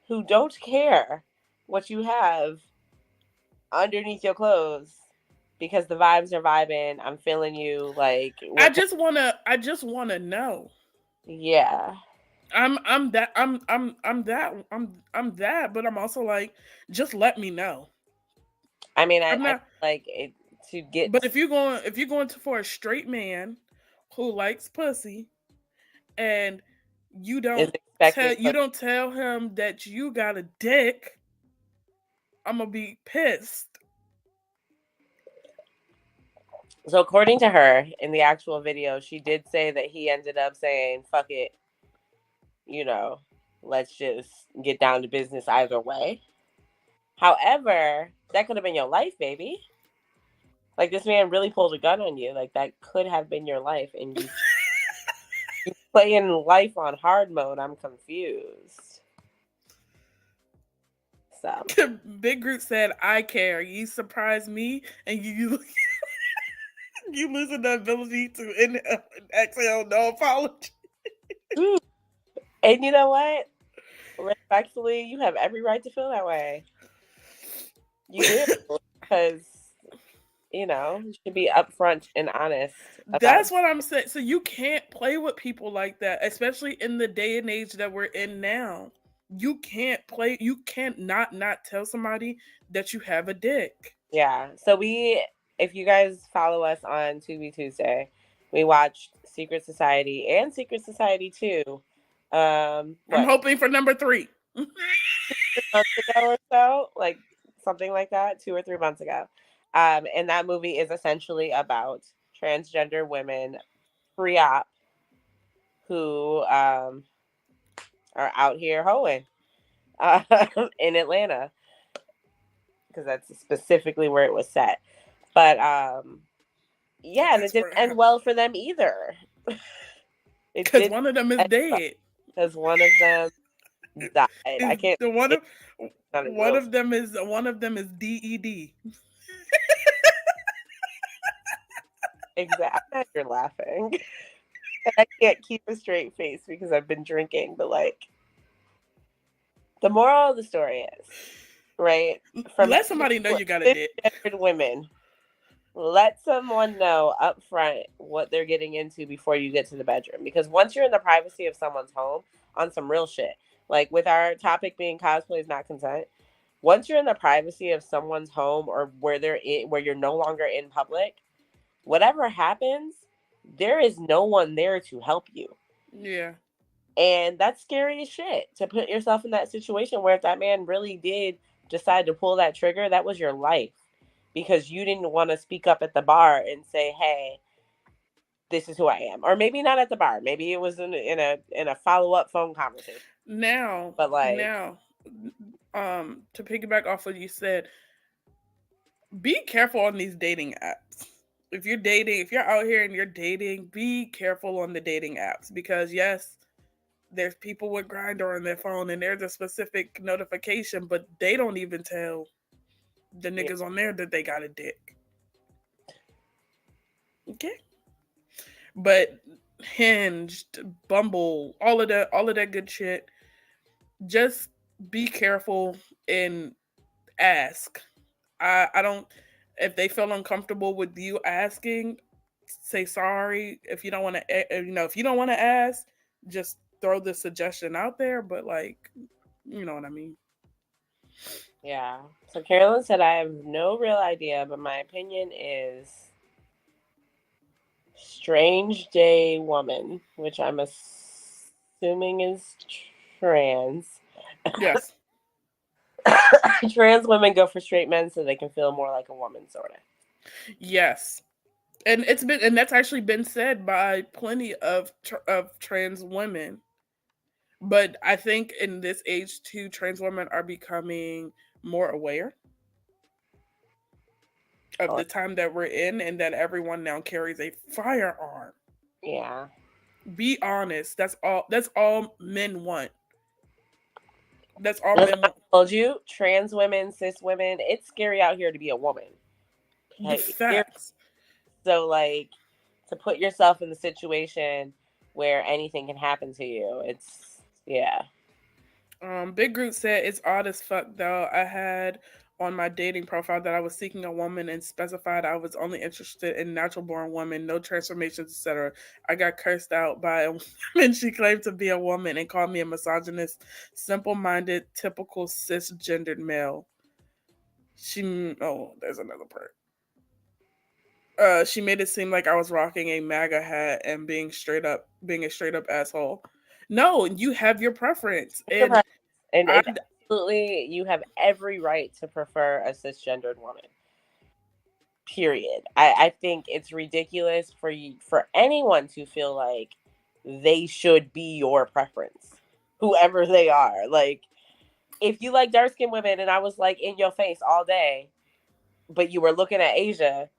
who don't care what you have underneath your clothes because the vibes are vibing. I'm feeling you. Like,
I just wanna know.
Yeah.
I'm that, but I'm also like, just let me know.
I mean, I like it to get.
But if you're going for a straight man who likes pussy, and you don't tell him that you got a dick, I'm gonna be pissed.
So according to her, in the actual video, she did say that he ended up saying, "Fuck it, you know, let's just get down to business either way." However, that could have been your life, baby. Like this man really pulled a gun on you. Like that could have been your life, and you playing life on hard mode. I'm confused. So
Big Group said, "I care. You surprise me, and you you losing the ability to inhale and exhale. No apology."
and you know what? Respectfully, you have every right to feel that way. You do, because you should be upfront and honest about.
That's what I'm saying. So you can't play with people like that, especially in the day and age that we're in now. You can't play. You can't not tell somebody that you have a dick.
Yeah. So if you guys follow us on Tubi Tuesday, we watched Secret Society and Secret Society 2.
I'm
What,
hoping for number 3.
3 months ago or so, like something like that, 2 or 3 months ago. And that movie is essentially about transgender women pre-op who are out here hoeing in Atlanta, because that's specifically where it was set. But yeah, and it didn't end well for them either.
Because one of them is dead.
Because one of them died. I can't.
The one of them is DED.
Exactly. You're laughing. And I can't keep a straight face because I've been drinking. But like, the moral of the story is, right?
Let somebody know you got a dick.
Women, let someone know up front what they're getting into before you get to the bedroom. Because once you're in the privacy of someone's home, on some real shit, like with our topic being cosplay is not consent, once you're in the privacy of someone's home or where you're no longer in public, whatever happens, there is no one there to help you.
Yeah.
And that's scary as shit, to put yourself in that situation where if that man really did decide to pull that trigger, that was your life, because you didn't want to speak up at the bar and say, "Hey, this is who I am." Or maybe not at the bar. Maybe it was in a follow-up phone conversation.
Now, to piggyback off what you said, be careful on these dating apps. If you're out here and you're dating, be careful on the dating apps, because yes, there's people with Grindr on their phone and there's a specific notification, but they don't even tell the niggas on there that they got a dick. Okay. But Hinged, Bumble, all of that good shit, just be careful and ask. I don't, if they feel uncomfortable with you asking, say sorry. If you don't want to, if you don't want to ask, just throw the suggestion out there. But like, you know what I mean.
Yeah. So Carolyn said, "I have no real idea, but my opinion is strange day woman," which I'm assuming is trans.
Yes.
Trans women go for straight men so they can feel more like a woman, sort of.
Yes. And that's actually been said by plenty of trans women. But I think in this age too, trans women are becoming more aware of the time that we're in, and that everyone now carries a firearm.
Yeah.
Be honest. That's all men want. That's all men want.
I told you, trans women, cis women, it's scary out here to be a woman.
The facts.
So like, to put yourself in the situation where anything can happen to you, it's, yeah.
Big Group said, "It's odd as fuck though. I had on my dating profile that I was seeking a woman and specified I was only interested in natural born women, no transformations, etc. I got cursed out by a woman. She claimed to be a woman and called me a misogynist, simple-minded, typical cisgendered male. There's another part. She made it seem like I was rocking a MAGA hat and being a straight up asshole. No, you have your preference. And
absolutely, you have every right to prefer a cisgendered woman. Period. I think it's ridiculous for anyone to feel like they should be your preference, whoever they are. Like, if you like dark skinned women and I was like in your face all day, but you were looking at Asia,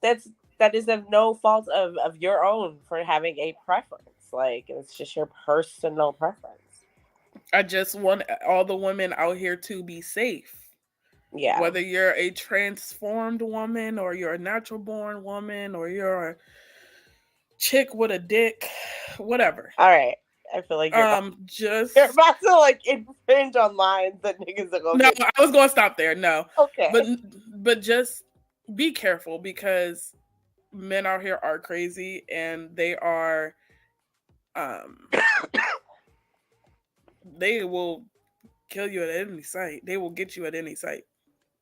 that is of no fault of your own for having a preference. Like, it's just your personal preference.
I just want all the women out here to be safe.
Yeah.
Whether you're a transformed woman or you're a natural born woman or you're a chick with a dick, whatever.
All right. I feel like you're about to like infringe on lines that niggas are gonna
No, I was gonna stop there. No.
Okay.
But just be careful, because men out here are crazy and they are they will kill you at any site. They will get you at any site.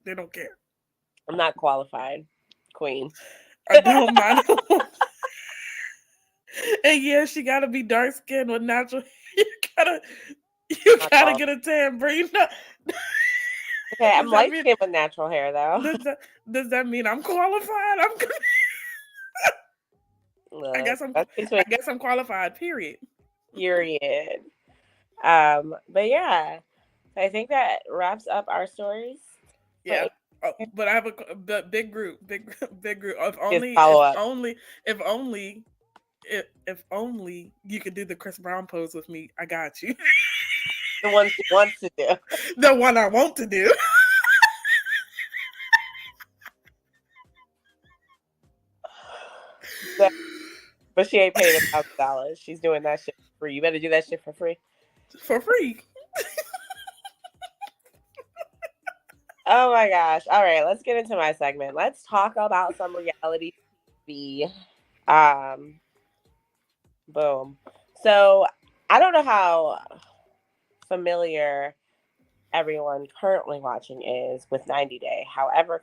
They don't care.
I'm not qualified, queen.
I don't mind. And yeah, she gotta be dark skinned with natural. You gotta get a tan, bro.
Okay, I'm light skinned with natural hair though.
Does that mean I'm qualified? I guess I'm qualified. Period.
Period. But yeah, I think that wraps up our stories.
Yeah. But I have a big group. If only you could do the Chris Brown pose with me, I got you.
The one she wants to do.
The one I want to do.
But she ain't paying $1,000. She's doing that shit for free. You better do that shit for free.
For free.
Oh my gosh. All right, let's get into my segment. Let's talk about some reality TV. Boom. So I don't know how familiar everyone currently watching is with 90 Day. However,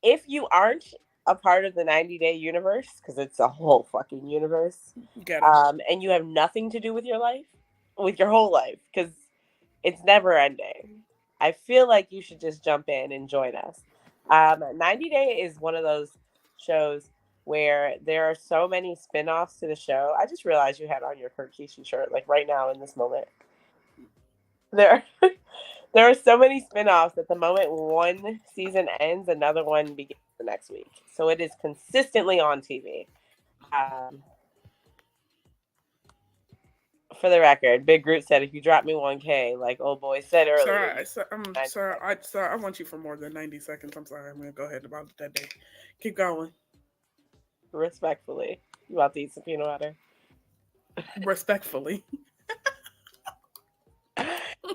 if you aren't a part of the 90 Day universe, because it's a whole fucking universe, and you have nothing to do with your life, with your whole life, because it's never ending, I feel like you should just jump in and join us. 90 Day is one of those shows where there are so many spin-offs to the show. I just realized you had on your Kurt Kishi shirt, like right now in this moment. There are so many spin-offs that the moment one season ends, another one begins the next week. So it is consistently on TV. For the record, Big Groot said, if you drop me 1K, like old boy said earlier.
I want you for more than 90 seconds. I'm sorry. I'm going to go ahead about that day. Keep going.
Respectfully. You about to eat some peanut butter?
Respectfully.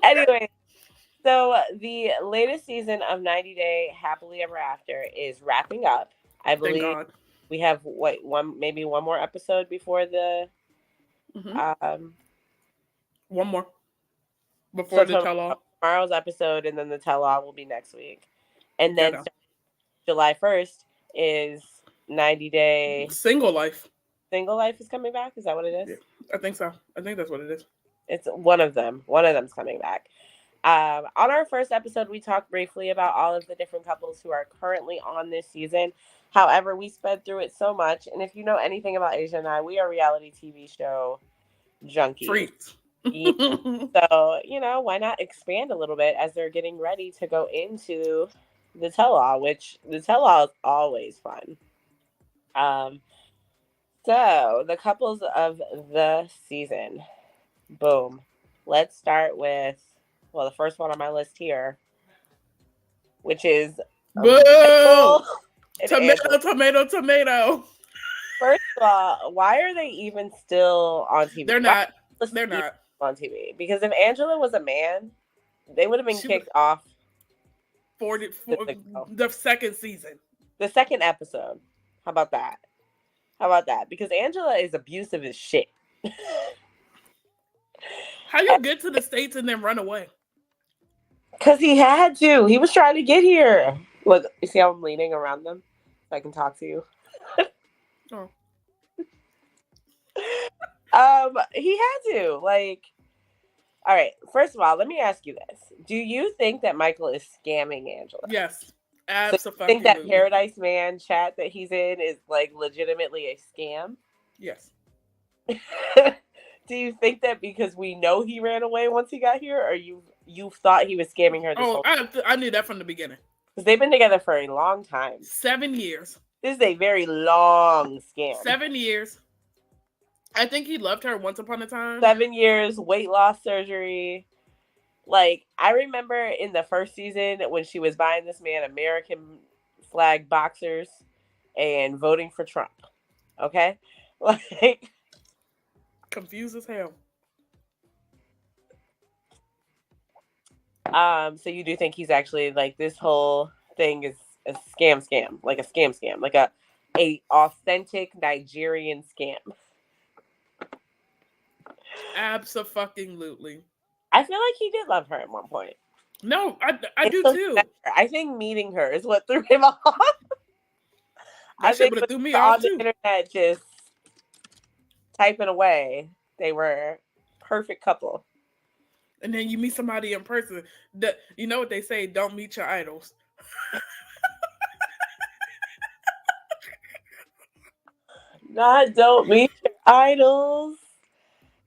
Anyway, so the latest season of 90 Day Happily Ever After is wrapping up. I believe we have maybe one more episode before the
one more before the tell-all.
Tomorrow's episode, and then the tell-all will be next week. And then July 1st is 90 Day
Single Life.
Single Life is coming back? Is that what it is?
Yeah, I think so. I think that's what it is.
It's one of them. One of them's coming back. On our first episode, we talked briefly about all of the different couples who are currently on this season. However, we sped through it so much. And if you know anything about Asia and I, we are reality TV show junkies.
Freaks.
So, why not expand a little bit as they're getting ready to go into the tell-all, which the tell-all is always fun. So, the couples of the season. Boom. Let's start with, the first one on my list here, which is
Tomato.
First of all, why are they even still on TV?
They're not
on TV, because if Angela was a man, they would have been kicked off
for the second season.
The second episode. How about that? Because Angela is abusive as shit.
How you get to the States and then run away?
Because he had to. He was trying to get here. Look, you see how I'm leaning around them so I can talk to you? He had to. All right. First of all, let me ask you this: do you think that Michael is scamming Angela?
Yes,
So you think that
absolutely.
Paradise Man chat that he's in is like legitimately a scam?
Yes.
Do you think that because we know he ran away once he got here, or you thought he was scamming her this
Oh,
whole time?
I knew that from the beginning.
Because they've been together for a long time.
7 years.
This is a very long scam.
7 years. I think he loved her once upon a time.
7 years, weight loss surgery. Like, I remember in the first season when she was buying this man American flag boxers and voting for Trump. Okay? Like,
confused as hell.
So you do think he's actually like this whole thing is a scam, like a scam, like a authentic Nigerian scam.
Absolutely.
I feel like he did love her at one point.
No, I do too.
I think meeting her is what threw him off.
I think would have threw me off too.
On the internet, just typing away, they were perfect couple.
And then you meet somebody in person. That you know what they say: don't meet your idols.
Don't meet your idols.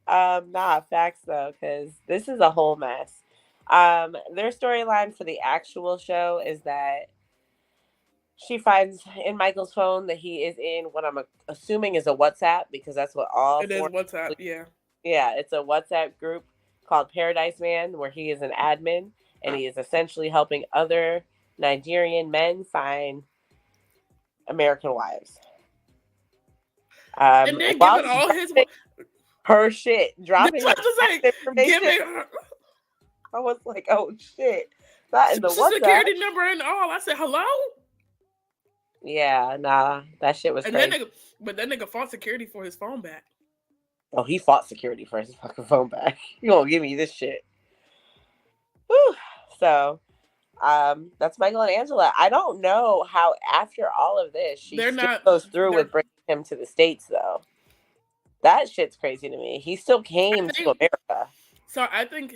Facts though, because this is a whole mess. Their storyline for the actual show is that she finds in Michael's phone that he is in what I'm assuming is a WhatsApp, because that's what all
it is WhatsApp. Yeah,
it's a WhatsApp group called Paradise Man, where he is an admin and he is essentially helping other Nigerian men find American wives.
And then giving all
her shit, dropping her
information. Her...
I was like, oh shit. Not in the
WhatsApp. Security number and all. I said, hello?
Yeah, nah. That shit was crazy.
But that nigga fought security for his phone back.
Oh, he fought security for his fucking phone back. You gonna give me this shit. Whew. So, that's Michael and Angela. I don't know how after all of this she goes through with bringing him to the States though. That shit's crazy to me. He still came to America.
So I think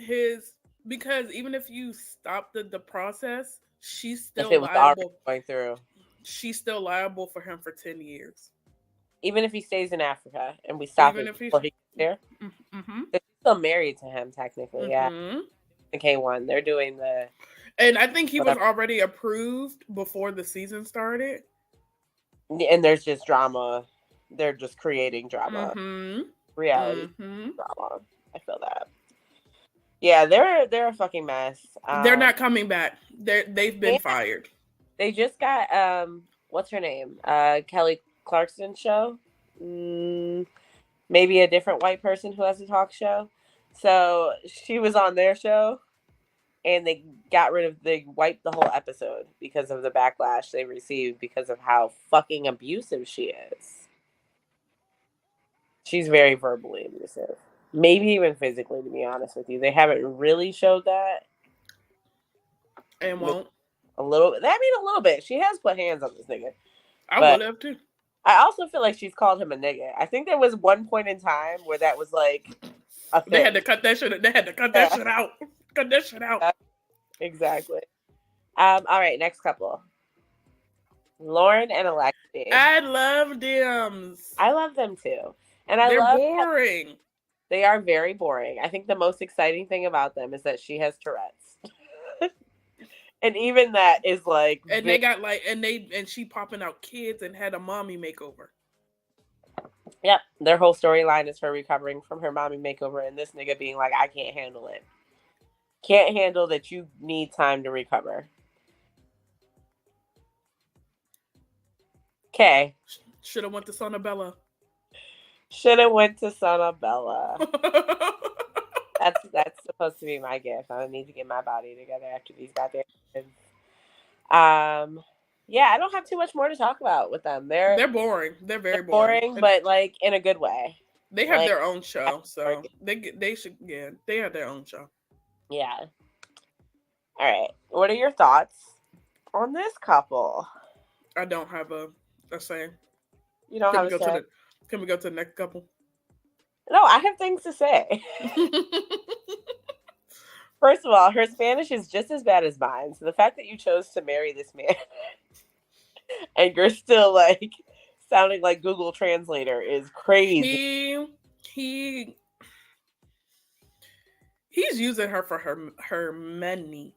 because even if you stop the process, she's still
if it was
liable
going through.
She's still liable for him for 10 years.
Even if he stays in Africa and we stop it before he gets there.
Mm-hmm.
They're still married to him technically, yeah. The K1. They're doing the...
And I think he was already approved before the season started.
And there's just drama. They're just creating drama. Reality drama. I feel that. Yeah, they're a fucking mess.
They're not coming back. They've been fired.
They just got what's her name? Kelly Clarkson show. Maybe a different white person who has a talk show. So she was on their show, and they wiped the whole episode because of the backlash they received because of how fucking abusive she is. She's very verbally abusive. Maybe even physically, to be honest with you. They haven't really showed that.
And won't.
A little bit. I mean, a little bit. She has put hands on this nigga.
I would have too.
I also feel like she's called him a nigga. I think there was one point in time where that was like a thing.
They had to cut that shit. They had to cut that shit out. Cut that shit out.
Exactly. All right, next couple. Lauren and Alexi.
I love them.
I love them too. And
they're boring.
They are very boring. I think the most exciting thing about them is that she has Tourette's. And even that is like,
and they got like, and she popping out kids and had a mommy makeover.
Yep, their whole storyline is her recovering from her mommy makeover, and this nigga being like, I can't handle it. Can't handle that you need time to recover. Okay.
Should have went to Sonabella.
Should have went to Sonabella. That's supposed to be my gift. I need to get my body together after these goddamn kids. Yeah, I don't have too much more to talk about with them. They're
boring. They're very boring,
but like in a good way.
They have their own show, so they should. Yeah, they have their own show.
Yeah. All right. What are your thoughts on this couple?
I don't have a say.
You don't have a say.
Can we go to the next couple?
No, I have things to say. First of all, her Spanish is just as bad as mine. So the fact that you chose to marry this man and you're still like sounding like Google Translator is crazy.
He's using her for her money.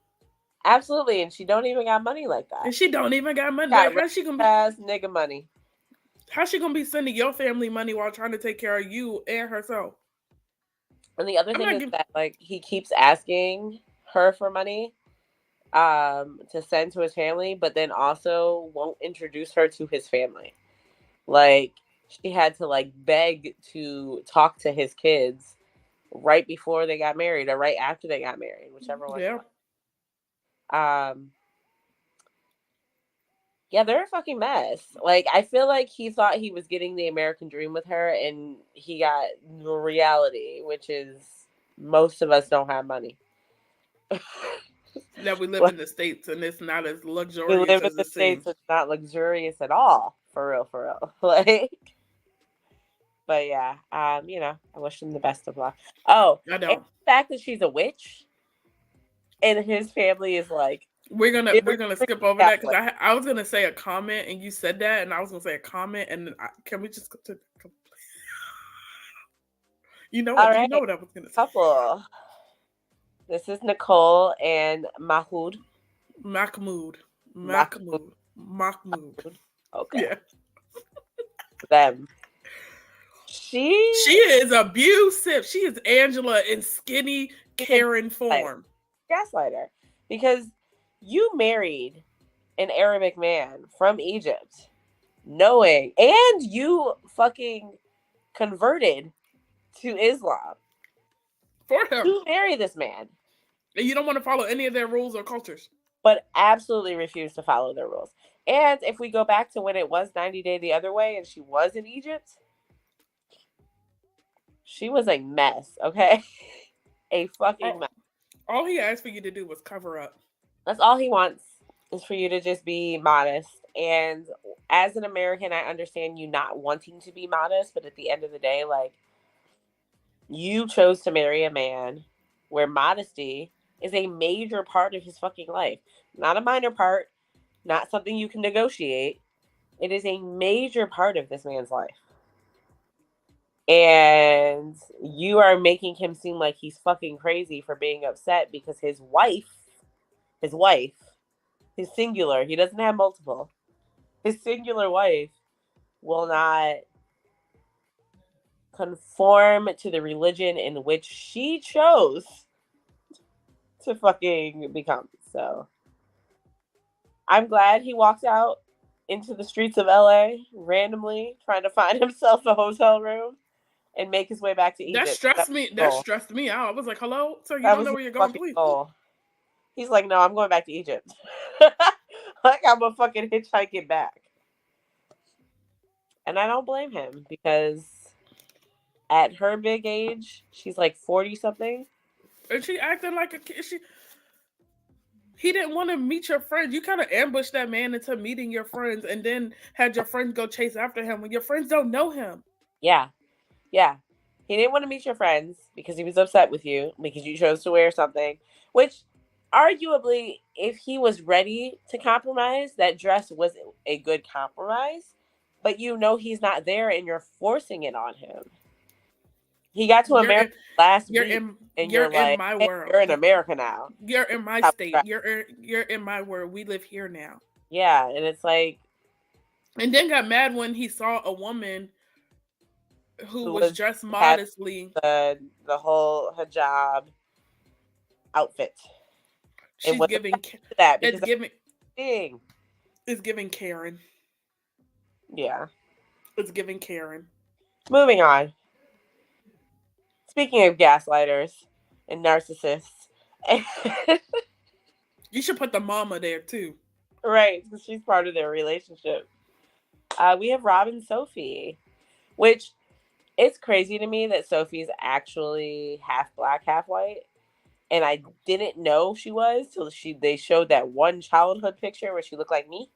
Absolutely, and she don't even got money like that.
And she don't even got money.
Got
Like, how's she gonna be
nigga money?
How's she gonna be sending your family money while trying to take care of you and herself?
And the other thing is that like he keeps asking her for money to send to his family, but then also won't introduce her to his family. Like she had to like beg to talk to his kids right before they got married or right after they got married, whichever one.
Yeah.
Yeah, they're a fucking mess. Like, I feel like he thought he was getting the American dream with her, and he got the reality, which is most of us don't have money.
That we live in the States, and it's not as luxurious
we live
as
in the
it
States,
seems.
it's not luxurious at all. For real. Like, but yeah, you know, I wish him the best of luck. Oh,
I don't.
And the fact that she's a witch, and his family is like,
we're gonna skip over that because I was gonna say a comment and you said that, and I was gonna say a comment, and then can we just go to you know what I was gonna say.
Couple. This is Nicole and Mahmoud.
Mahmoud.
Okay.
Yeah.
Them.
She is abusive. She is Angela in skinny Karen form.
Gaslighter. Because you married an Arabic man from Egypt, knowing, and you fucking converted to Islam
for him
to marry this man.
And you don't want to follow any of their rules or cultures.
But absolutely refuse to follow their rules. And if we go back to when it was 90 Day the other way and she was in Egypt, she was a mess, okay? A fucking mess.
All he asked for you to do was cover up.
That's all he wants, is for you to just be modest. And as an American, I understand you not wanting to be modest, but at the end of the day, like, you chose to marry a man where modesty is a major part of his fucking life. Not a minor part, not something you can negotiate. It is a major part of this man's life. And you are making him seem like he's fucking crazy for being upset because his wife, his singular, he doesn't have multiple, his singular wife will not conform to the religion in which she chose to fucking become. So I'm glad he walked out into the streets of LA randomly trying to find himself a hotel room and make his way back to Egypt.
That stressed me out. I was like, hello? So you don't know where you're going, please.
He's like, no, I'm going back to Egypt. Like, I'm a fucking hitchhiking back. And I don't blame him, because at her big age, she's like 40 something.
And she acting like a kid. He didn't want to meet your friends. You kind of ambushed that man into meeting your friends and then had your friends go chase after him when your friends don't know him.
Yeah. He didn't want to meet your friends because he was upset with you because you chose to wear something, which arguably, if he was ready to compromise, that dress was a good compromise, but you know he's not there and you're forcing it on him. He got to America last week, and you're like,
in my world.
You're in America now.
You're in my state. You're in my world. We live here now.
Yeah, and it's like...
And then got mad when he saw a woman who was dressed modestly.
The whole hijab outfit.
She's giving that. It's giving Karen.
Yeah.
It's giving Karen.
Moving on. Speaking of gaslighters and narcissists.
You should put the mama there too.
Right, because she's part of their relationship. We have Rob and Sophie, which it's crazy to me that Sophie's actually half black, half white. And I didn't know she was till they showed that one childhood picture where she looked like me.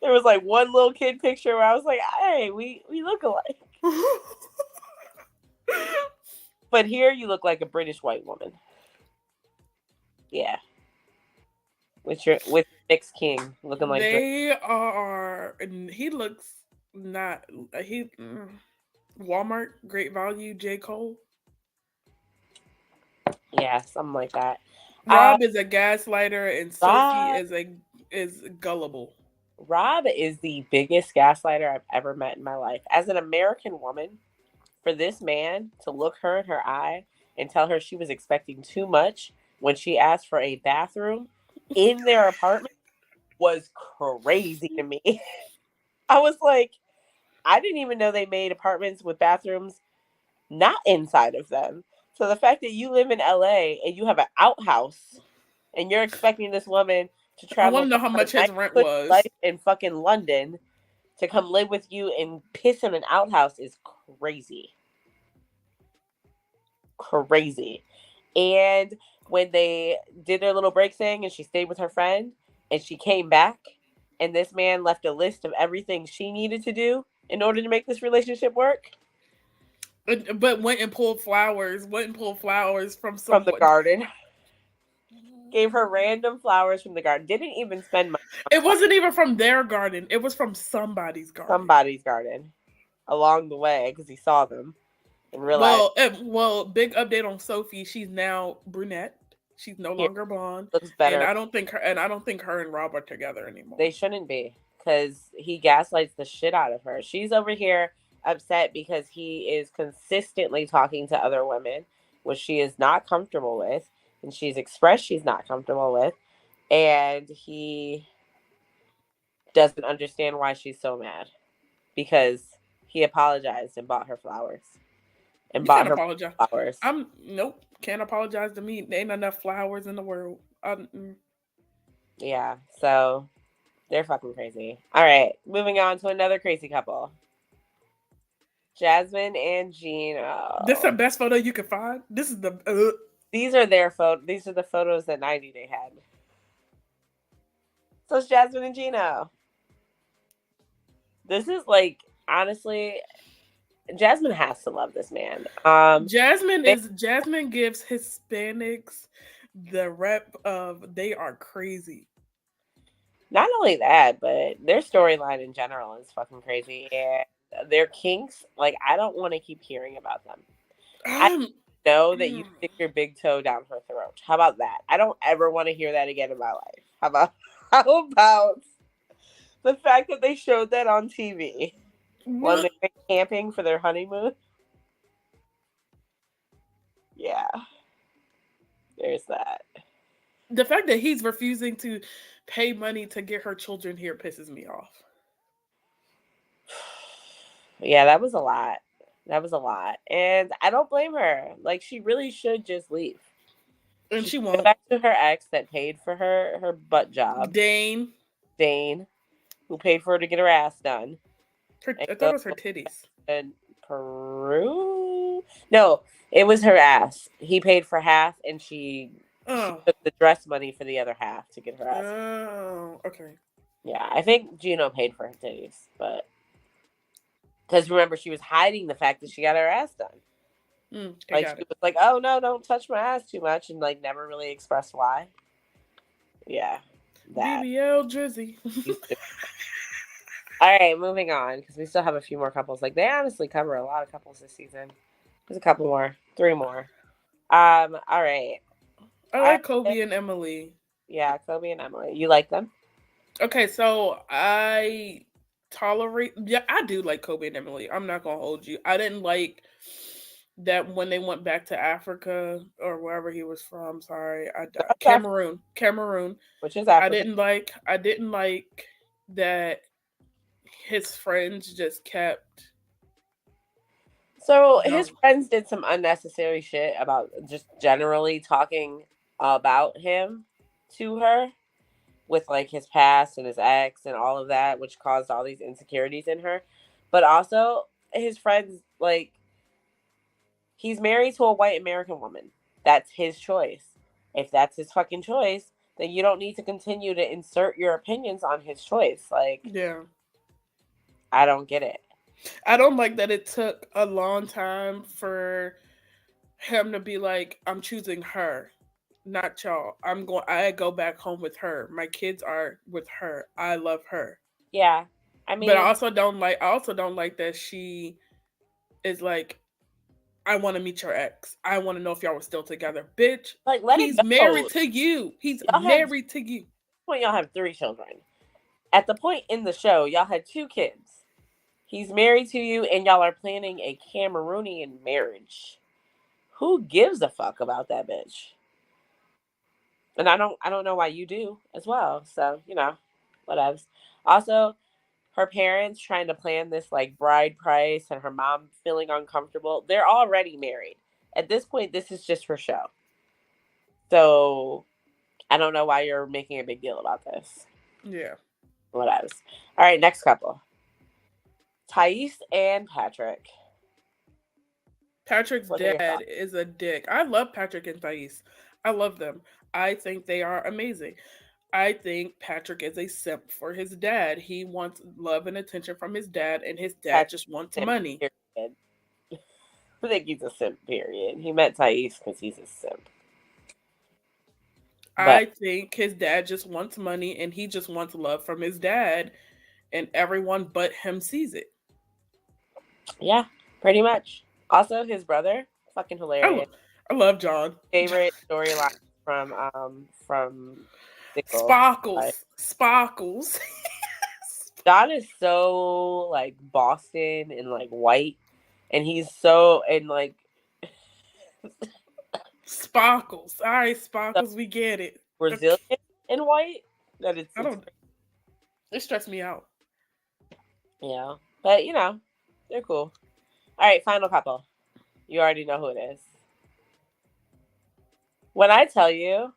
There was like one little kid picture where I was like, hey, we look alike. But here you look like a British white woman. Yeah. With Nick's King looking like
They are. And he looks not. He Walmart Great Value J Cole.
yeah, something like that.
Rob is a gaslighter, and Sophie
Rob,
is gullible.
Rob is the biggest gaslighter I've ever met in my life. As an American woman, for this man to look her in her eye and tell her she was expecting too much when she asked for a bathroom in their apartment was crazy to me. I was like, I didn't even know they made apartments with bathrooms not inside of them. So the fact that you live in LA and you have an outhouse and you're expecting this woman to
I want
travel
to know
from
how
her
much his
nice
rent
good life
was.
in fucking London to come live with you and piss in an outhouse is crazy. Crazy. And when they did their little break thing and she stayed with her friend and she came back and this man left a list of everything she needed to do in order to make this relationship work
But went and pulled flowers. Went and pulled flowers from
from the
someone.
garden. Gave her random flowers from the garden. Didn't even spend money.
It wasn't even from their garden. It was from somebody's garden.
Somebody's garden along the way because he saw them and realized.
Well, big update on Sophie. She's now brunette. She's no longer blonde.
Looks better.
And I don't think her and Rob are together anymore.
They shouldn't be because he gaslights the shit out of her. She's over here upset because he is consistently talking to other women, which she is not comfortable with, and she's expressed she's not comfortable with, and he doesn't understand why she's so mad because he apologized and bought her flowers and
You
bought
can't
her
apologize.
flowers.
Nope, can't apologize to me. There ain't enough flowers in the world.
Yeah, so they're fucking crazy. All right, moving on to another crazy couple. Jasmine and Gino.
This is the best photo you can find. This is the.
These are their These are the photos that 90 Day had. So it's Jasmine and Gino. This is like, honestly, Jasmine has to love this man.
Jasmine gives Hispanics the rep of they are crazy.
Not only that, but their storyline in general is fucking crazy. And their kinks, like, I don't want to keep hearing about them. I know that you stick your big toe down her throat. How about that? I don't ever want to hear that again in my life. How about the fact that they showed that on TV when they went camping for their honeymoon? Yeah. There's that.
The fact that he's refusing to pay money to get her children here pisses me off.
Yeah, that was a lot. And I don't blame her. Like, she really should just leave.
And she won't.
Go back to her ex that paid for her butt job.
Dane,
who paid for her to get her ass done.
I thought it was her titties.
And Peru? No, it was her ass. He paid for half, and she took the dress money for the other half to get her ass.
Oh, okay.
Yeah, I think Gino paid for her titties, but because remember, she was hiding the fact that she got her ass done. Like, she was like, "Oh no, don't touch my ass too much," and like never really expressed why. Yeah, that.
BBL Drizzy.
All right, moving on because we still have a few more couples. Like, they honestly cover a lot of couples this season. There's a couple more, 3 more. All right.
I like Kobe and Emily.
Yeah, Kobe and Emily. You like them?
Okay, so I do like Kobe and Emily. I'm not gonna hold you. I didn't like that when they went back to Africa or wherever he was from. Sorry, Cameroon,
which is Africa.
I didn't like that his friends just kept.
So his friends did some unnecessary shit about just generally talking about him to her with like his past and his ex and all of that, which caused all these insecurities in her. But also his friends, like, he's married to a white American woman. That's his choice. If that's his fucking choice, then you don't need to continue to insert your opinions on his choice. Like,
yeah,
I don't get it.
I don't like that it took a long time for him to be like, I'm choosing her, not y'all. I go back home with her. My kids are with her. I love her.
Yeah. I
But
mean,
I also don't like that she is like, I want to meet your ex. I want to know if y'all were still together. Bitch,
like, let it
he's
go.
married to you. He's
Y'all have
married to you.
point y'all have 3 children. At the point in the show, y'all had 2 kids. He's married to you, and y'all are planning a Cameroonian marriage. Who gives a fuck about that bitch? And I don't know why you do as well. So, whatevs. Also, her parents trying to plan this like bride price and her mom feeling uncomfortable. They're already married. At this point, this is just for show. So I don't know why you're making a big deal about this.
Yeah.
Whatevs. All right, next couple. Thais and Patrick.
Patrick's
What are your
dad
thoughts?
is a dick. I love Patrick and Thais. I love them. I think they are amazing. I think Patrick is a simp for his dad. He wants love and attention from his dad, and his dad
Patrick
just wants
simp,
money.
period. I think he's a simp, period. He met Thais because he's a simp. But
I think his dad just wants money, and he just wants love from his dad, and everyone but him sees it.
yeah, pretty much. Also, his brother, fucking hilarious.
I love John.
Favorite storyline from Single. Like,
Sparkles.
John is so like Boston and like white, and he's so and like
Sparkles. All right,
so
Sparkles, we get it.
Brazilian and white that
I don't. It stressed me out.
yeah, but they're cool. All right, final couple. You already know who it is. When I tell you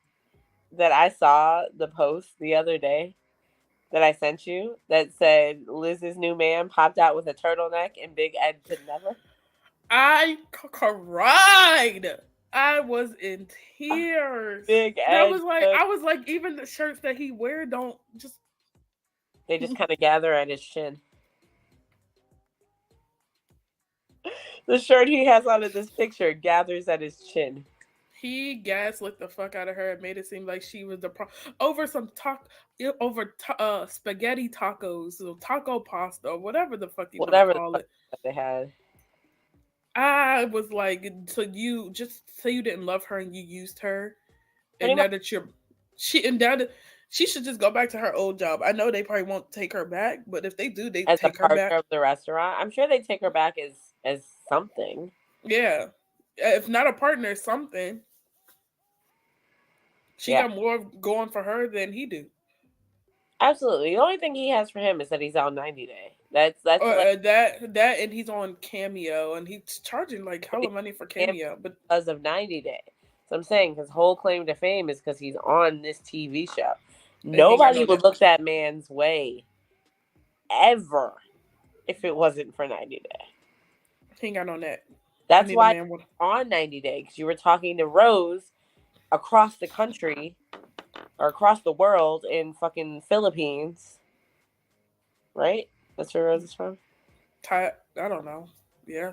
that I saw the post the other day that I sent you that said Liz's new man popped out with a turtleneck and Big Ed could never.
I cried. I was in tears.
Big
That
Ed.
was like, I was like, even the shirts that he wear don't just.
They just kind of gather at his chin. The shirt he has on in this picture gathers at his chin.
He gaslit the fuck out of her and made it seem like she was the over some spaghetti tacos or taco pasta or whatever the fuck you want to call it.
That they had.
I was like, so you didn't love her and you used her, and now that she should just go back to her old job. I know they probably won't take her back, but if they do, they
as
take
a
her
partner
back
of the restaurant. I'm sure they take her back as something.
Yeah, if not a partner, something. She got more going for her than he do.
Absolutely. The only thing he has for him is that he's on 90 Day. That's
that and he's on Cameo and he's charging like hella money for Cameo, but
because of 90 Day. So I'm saying his whole claim to fame is because he's on this TV show. Nobody would look that man's way ever if it wasn't for 90 Day.
He ain't got no net.
That's why on 90 Day, because you were talking to Rose across the country or across the world in fucking Philippines. Right? That's where Rose is from?
I don't know. Yeah.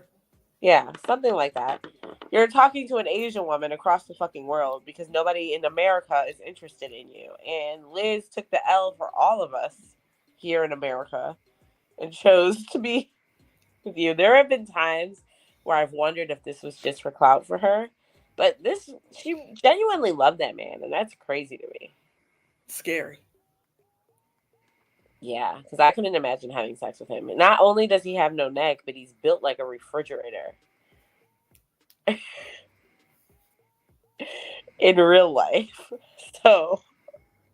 Yeah, something like that. You're talking to an Asian woman across the fucking world because nobody in America is interested in you. And Liz took the L for all of us here in America and chose to be with you. There have been times where I've wondered if this was just for clout for her. But she genuinely loved that man, and that's crazy to me.
Scary.
Yeah, because I couldn't imagine having sex with him. Not only does he have no neck, but he's built like a refrigerator. In real life. So.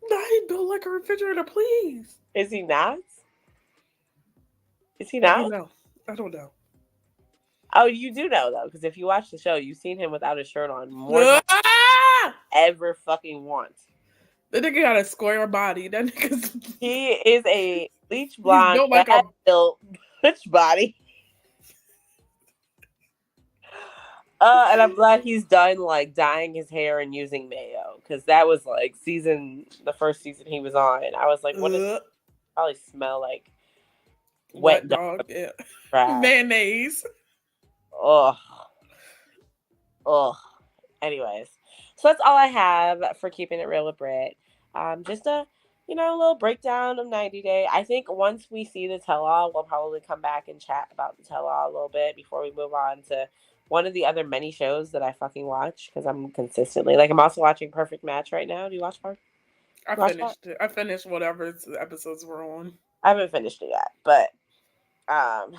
No, he built like a refrigerator, please.
Is he not? Is he not?
I don't know.
Oh, you do know, though, because if you watch the show, you've seen him without a shirt on more than ever fucking once.
The nigga got a square body. That nigga's...
He is a bleach blonde, built bleach body. And I'm glad he's done like dyeing his hair and using mayo, because that was like the first season he was on. I was like, what does it probably smell like? Wet dog.
Yeah. Mayonnaise.
Oh. Ugh. Anyways, so that's all I have for keeping it real with Brit. Just a a little breakdown of 90 Day. I think once we see the tell all, we'll probably come back and chat about the tell all a little bit before we move on to one of the other many shows that I fucking watch because I'm consistently like I'm also watching Perfect Match right now. Do you watch Part?
I
Watch that?
finished it. I finished whatever episodes were on.
I haven't finished it yet, but um,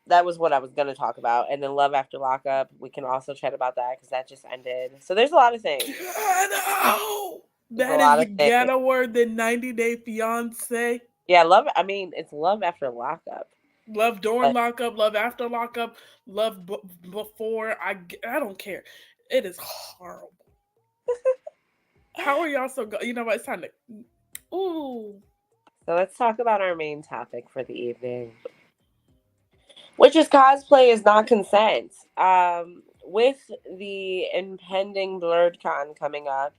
that was what I was going to talk about. And then Love After Lockup, we can also chat about that because that just ended. So there's a lot of things.
Ghetto!
There's a
That
lot
is
of things.
ghetto word than 90 Day Fiance.
Yeah, love. I mean, it's Love After Lockup.
Love during lockup, love after lockup, love before. I don't care. It is horrible. How are y'all so good? You know what? It's time to. Ooh.
So let's talk about our main topic for the evening, which is cosplay is not consent. With the impending BlurredCon coming up,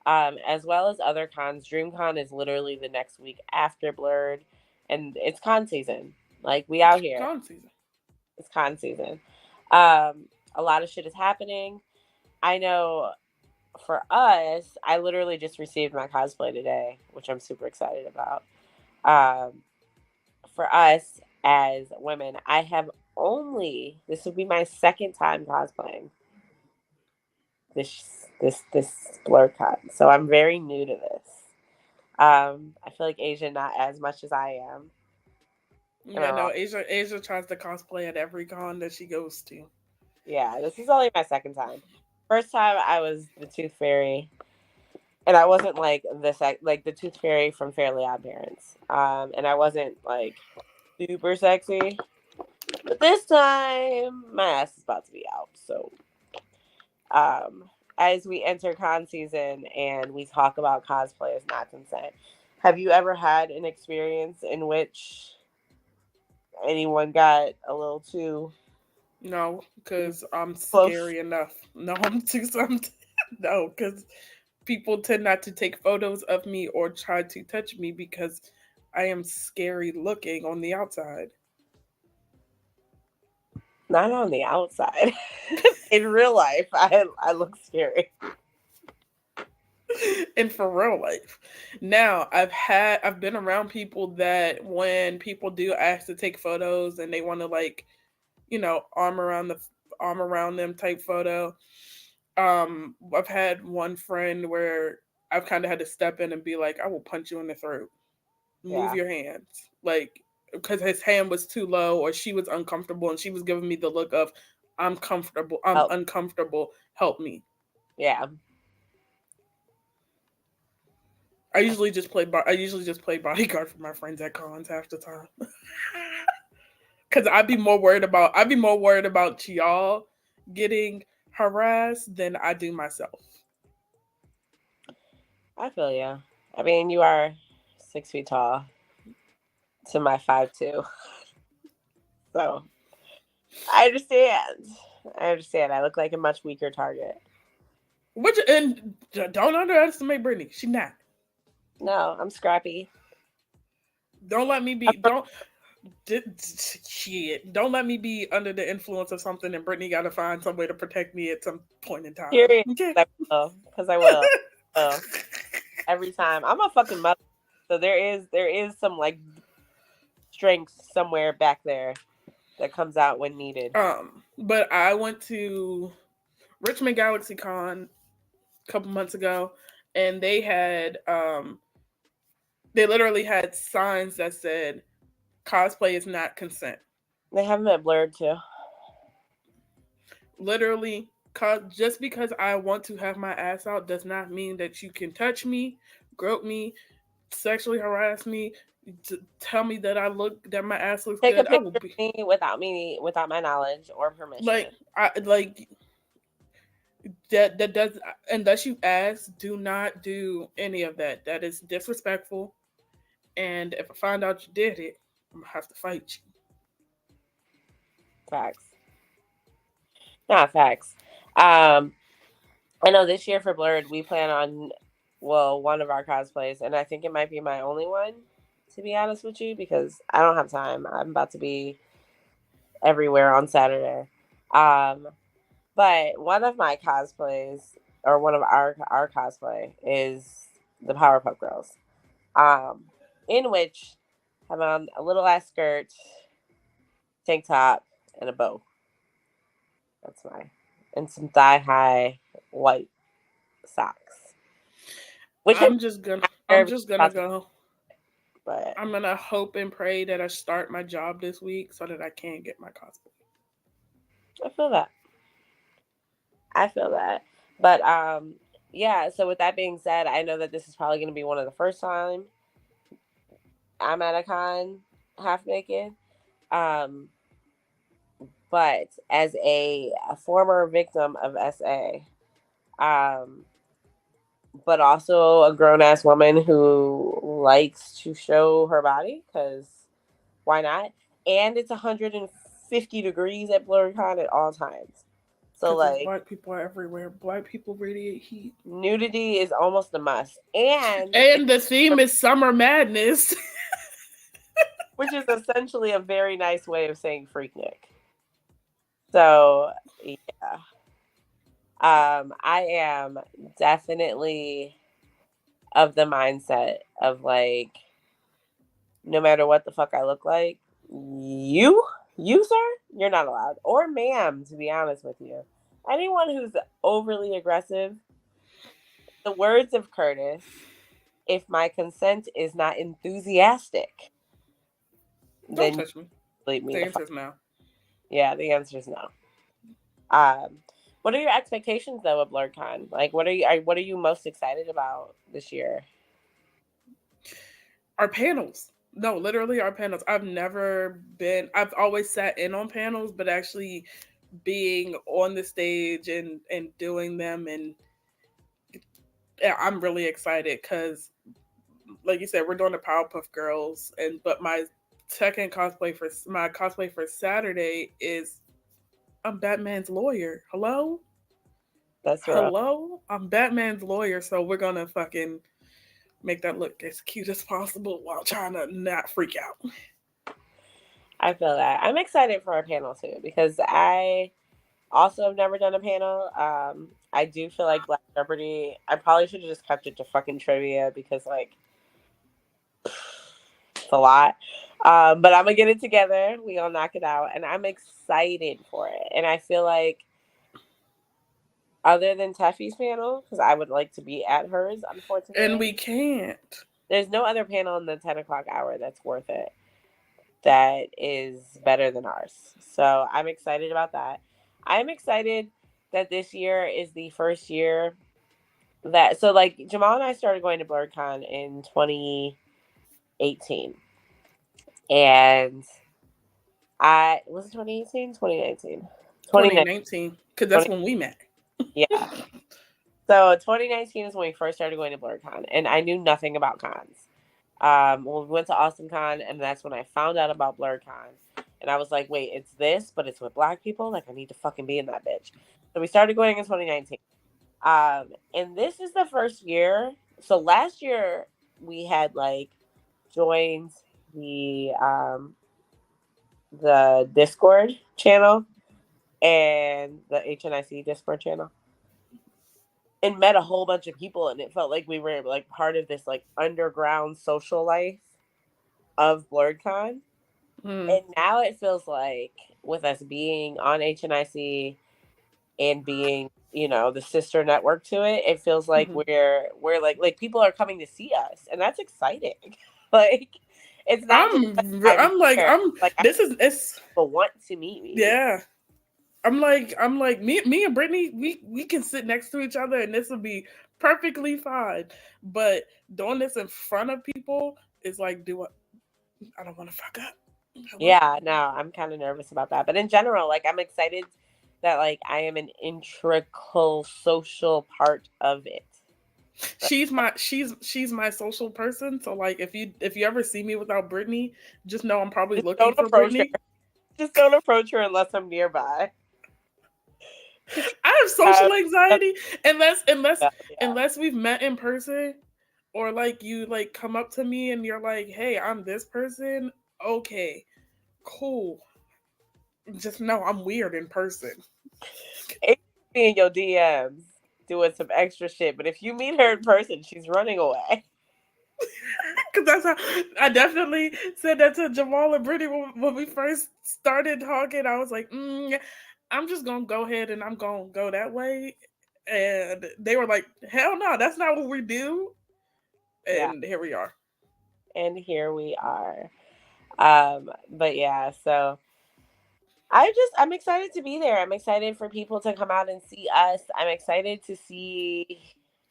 as well as other cons, DreamCon is literally the next week after Blurred, and it's con season. Like we out here.
Con season.
It's con season. A lot of shit is happening. I know for us, I literally just received my cosplay today, which I'm super excited about. For us as women, I have this will be my second time cosplaying this BlurCon, so I'm very new to this. I feel like Asia not as much as I am.
Yeah, no, Asia tries to cosplay at every con that she goes to.
Yeah, this is only my second time. First time I was the Tooth Fairy, and I wasn't like like the Tooth Fairy from Fairly Odd Parents. And I wasn't like super sexy. But this time my ass is about to be out. So as we enter con season and we talk about cosplay as not consent, have you ever had an experience in which anyone got a little too
No, because I'm
close?
scary enough. No, I'm too something. No, because people tend not to take photos of me or try to touch me because I am scary looking on the outside.
Not on the outside. In real life, I look scary.
And for real life. Now, I've been around people that when people do ask to take photos and they want to like, arm around them type photo. I've had one friend where I've kind of had to step in and be like, I will punch you in the throat. Move your hands. Like, because his hand was too low or she was uncomfortable and she was giving me the look of, I'm comfortable. I'm uncomfortable. Help me.
Yeah.
I usually just play bodyguard for my friends at cons half the time. Cause I'd be more worried about y'all getting harassed than I do myself.
I feel you. I mean, you are 6 feet tall to my 5'2". So I understand. I look like a much weaker target.
And don't underestimate Brittany. She's not.
No, I'm scrappy.
Don't let me be. Don't let me be under the influence of something, and Brittany got to find some way to protect me at some point in time.
Period.
Okay.
Because I will. Every time I'm a fucking mother, so there is some like strength somewhere back there that comes out when needed.
But I went to Richmond Galaxy Con a couple months ago, and they literally had signs that said cosplay is not consent.
They have them at Blurred too.
Literally, just because I want to have my ass out does not mean that you can touch me, grope me, sexually harass me, tell me that that my ass looks
Take
good.
a picture of me without my knowledge or permission.
That does, unless you ask, do not do any of that. That is disrespectful. And if I find out you did it, I'm gonna have to fight you.
Facts. Not facts. I know this year for Blurred, we plan on, one of our cosplays, and I think it might be my only one, to be honest with you, because I don't have time. I'm about to be everywhere on Saturday. But But one of my cosplays, or one of our cosplay, is the Powerpuff Girls, um, in which I'm on a little ass skirt, tank top, and a bow. That's my, and some thigh high white socks. Which is
I'm just gonna go.
but
I'm gonna hope and pray that I start my job this week so that I can get my cosplay.
I feel that. I feel that. But yeah, so with that being said, I know that this is probably gonna be one of the first time I'm at a con half naked. Um, but as a former victim of SA, um, but also a grown ass woman who likes to show her body because why not? And it's 150 degrees at BlurCon at all times. So
Because
like
black people are everywhere. Black people radiate heat.
nudity is almost a must. And
the theme is summer madness.
which is essentially a very nice way of saying Freaknik. So yeah. I am definitely of the mindset of like no matter what the fuck I look like, you sir, you're not allowed. Or ma'am, to be honest with you. Anyone who's overly aggressive, the words of Curtis, if my consent is not enthusiastic,
Don't
then
touch me.
leave me
The
the
answer
fuck.
is no.
Yeah, the answer is no. Um, what are your expectations though of BlurCon? Like, what are you most excited about this year?
Our panels. No, literally our panels. I've always sat in on panels, but actually being on the stage and doing them, and yeah, I'm really excited because like you said, we're doing the Powerpuff Girls, but my cosplay for Saturday is I'm Batman's lawyer. Hello?
That's rough.
Hello? I'm Batman's lawyer, so we're gonna fucking make that look as cute as possible while trying to not freak out.
I feel that. I'm excited for our panel too because I also have never done a panel. I do feel like Black Jeopardy. I probably should have just kept it to fucking trivia because like it's a lot. But I'm gonna get it together. We gonna knock it out, and I'm excited for it. And I feel like other than Teffy's panel, because I would like to be at hers, unfortunately,
And we can't.
there's no other panel in the 10 o'clock hour that's worth it. That is better than ours. So I'm excited about that. I'm excited that this year is the first year that so like Jamal and I started going to BlurCon in 2018. And I was it 2018? 2019.
2019, because that's when we met.
Yeah. So 2019 is when we first started going to BlurCon, and I knew nothing about cons. Well, we went to Austin Con, and that's when I found out about BlurCon. And I was like, wait, it's this, but it's with black people? Like, I need to fucking be in that bitch. So we started going in 2019. And this is the first year. So last year, we had, like, joined the Discord channel and the HNIC Discord channel and met a whole bunch of people, and it felt like we were, like, part of this, like, underground social life of BlurCon. And now it feels like with us being on HNIC and being, the sister network to it, it feels like we're like people are coming to see us, and that's exciting. Like it's not just like
this is it's
people want to meet me.
Yeah. I'm like me and Brittany, we can sit next to each other and this will be perfectly fine. But doing this in front of people is like, I don't want to fuck up.
Yeah, no, I'm kind of nervous about that. But in general, like I'm excited that like I am an integral social part of it.
She's my social person. So like if you ever see me without Brittany, just know I'm probably looking for Brittany.
Just don't approach her unless I'm nearby.
I have social anxiety unless we've met in person or like you like come up to me and you're like, "Hey, I'm this person." Okay. Cool. Just know I'm weird in person.
in your DMs doing some extra shit, but if you meet her in person, she's running away.
Because that's how I definitely said that to Jamal and Brittany when we first started talking. I was like, I'm just gonna go ahead and I'm gonna go that way, and they were like, "Hell no, that's not what we do."
Yeah,
And here we are.
and here we are. But yeah, so I'm excited to be there. I'm excited for people to come out and see us. I'm excited to see.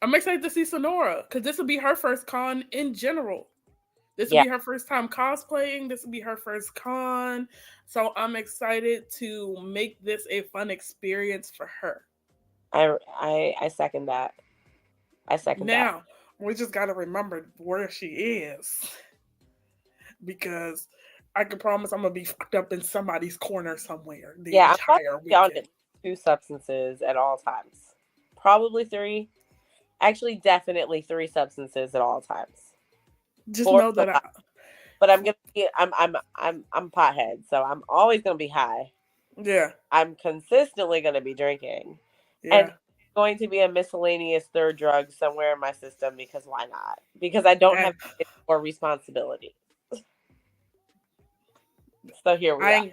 I'm excited to see Sonora because this will be her first con in general. This will
Yeah,
be her first time cosplaying. This will be her first con. So I'm excited to make this a fun experience for her.
I second that. I second that.
Now, we just got to remember where she is because I can promise I'm going to be fucked up in somebody's corner somewhere the
Yeah, I'm probably
entire
on
weekend.
2 substances at all times. Probably 3. Actually, definitely 3 substances at all times.
Just
4
know that I.
But I'm gonna be. I'm pothead, so I'm always gonna be high.
Yeah.
I'm consistently gonna be drinking, and
Yeah.
going to be a miscellaneous third drug somewhere in my system because why not? Because I don't have
And
any more responsibility. So here we are.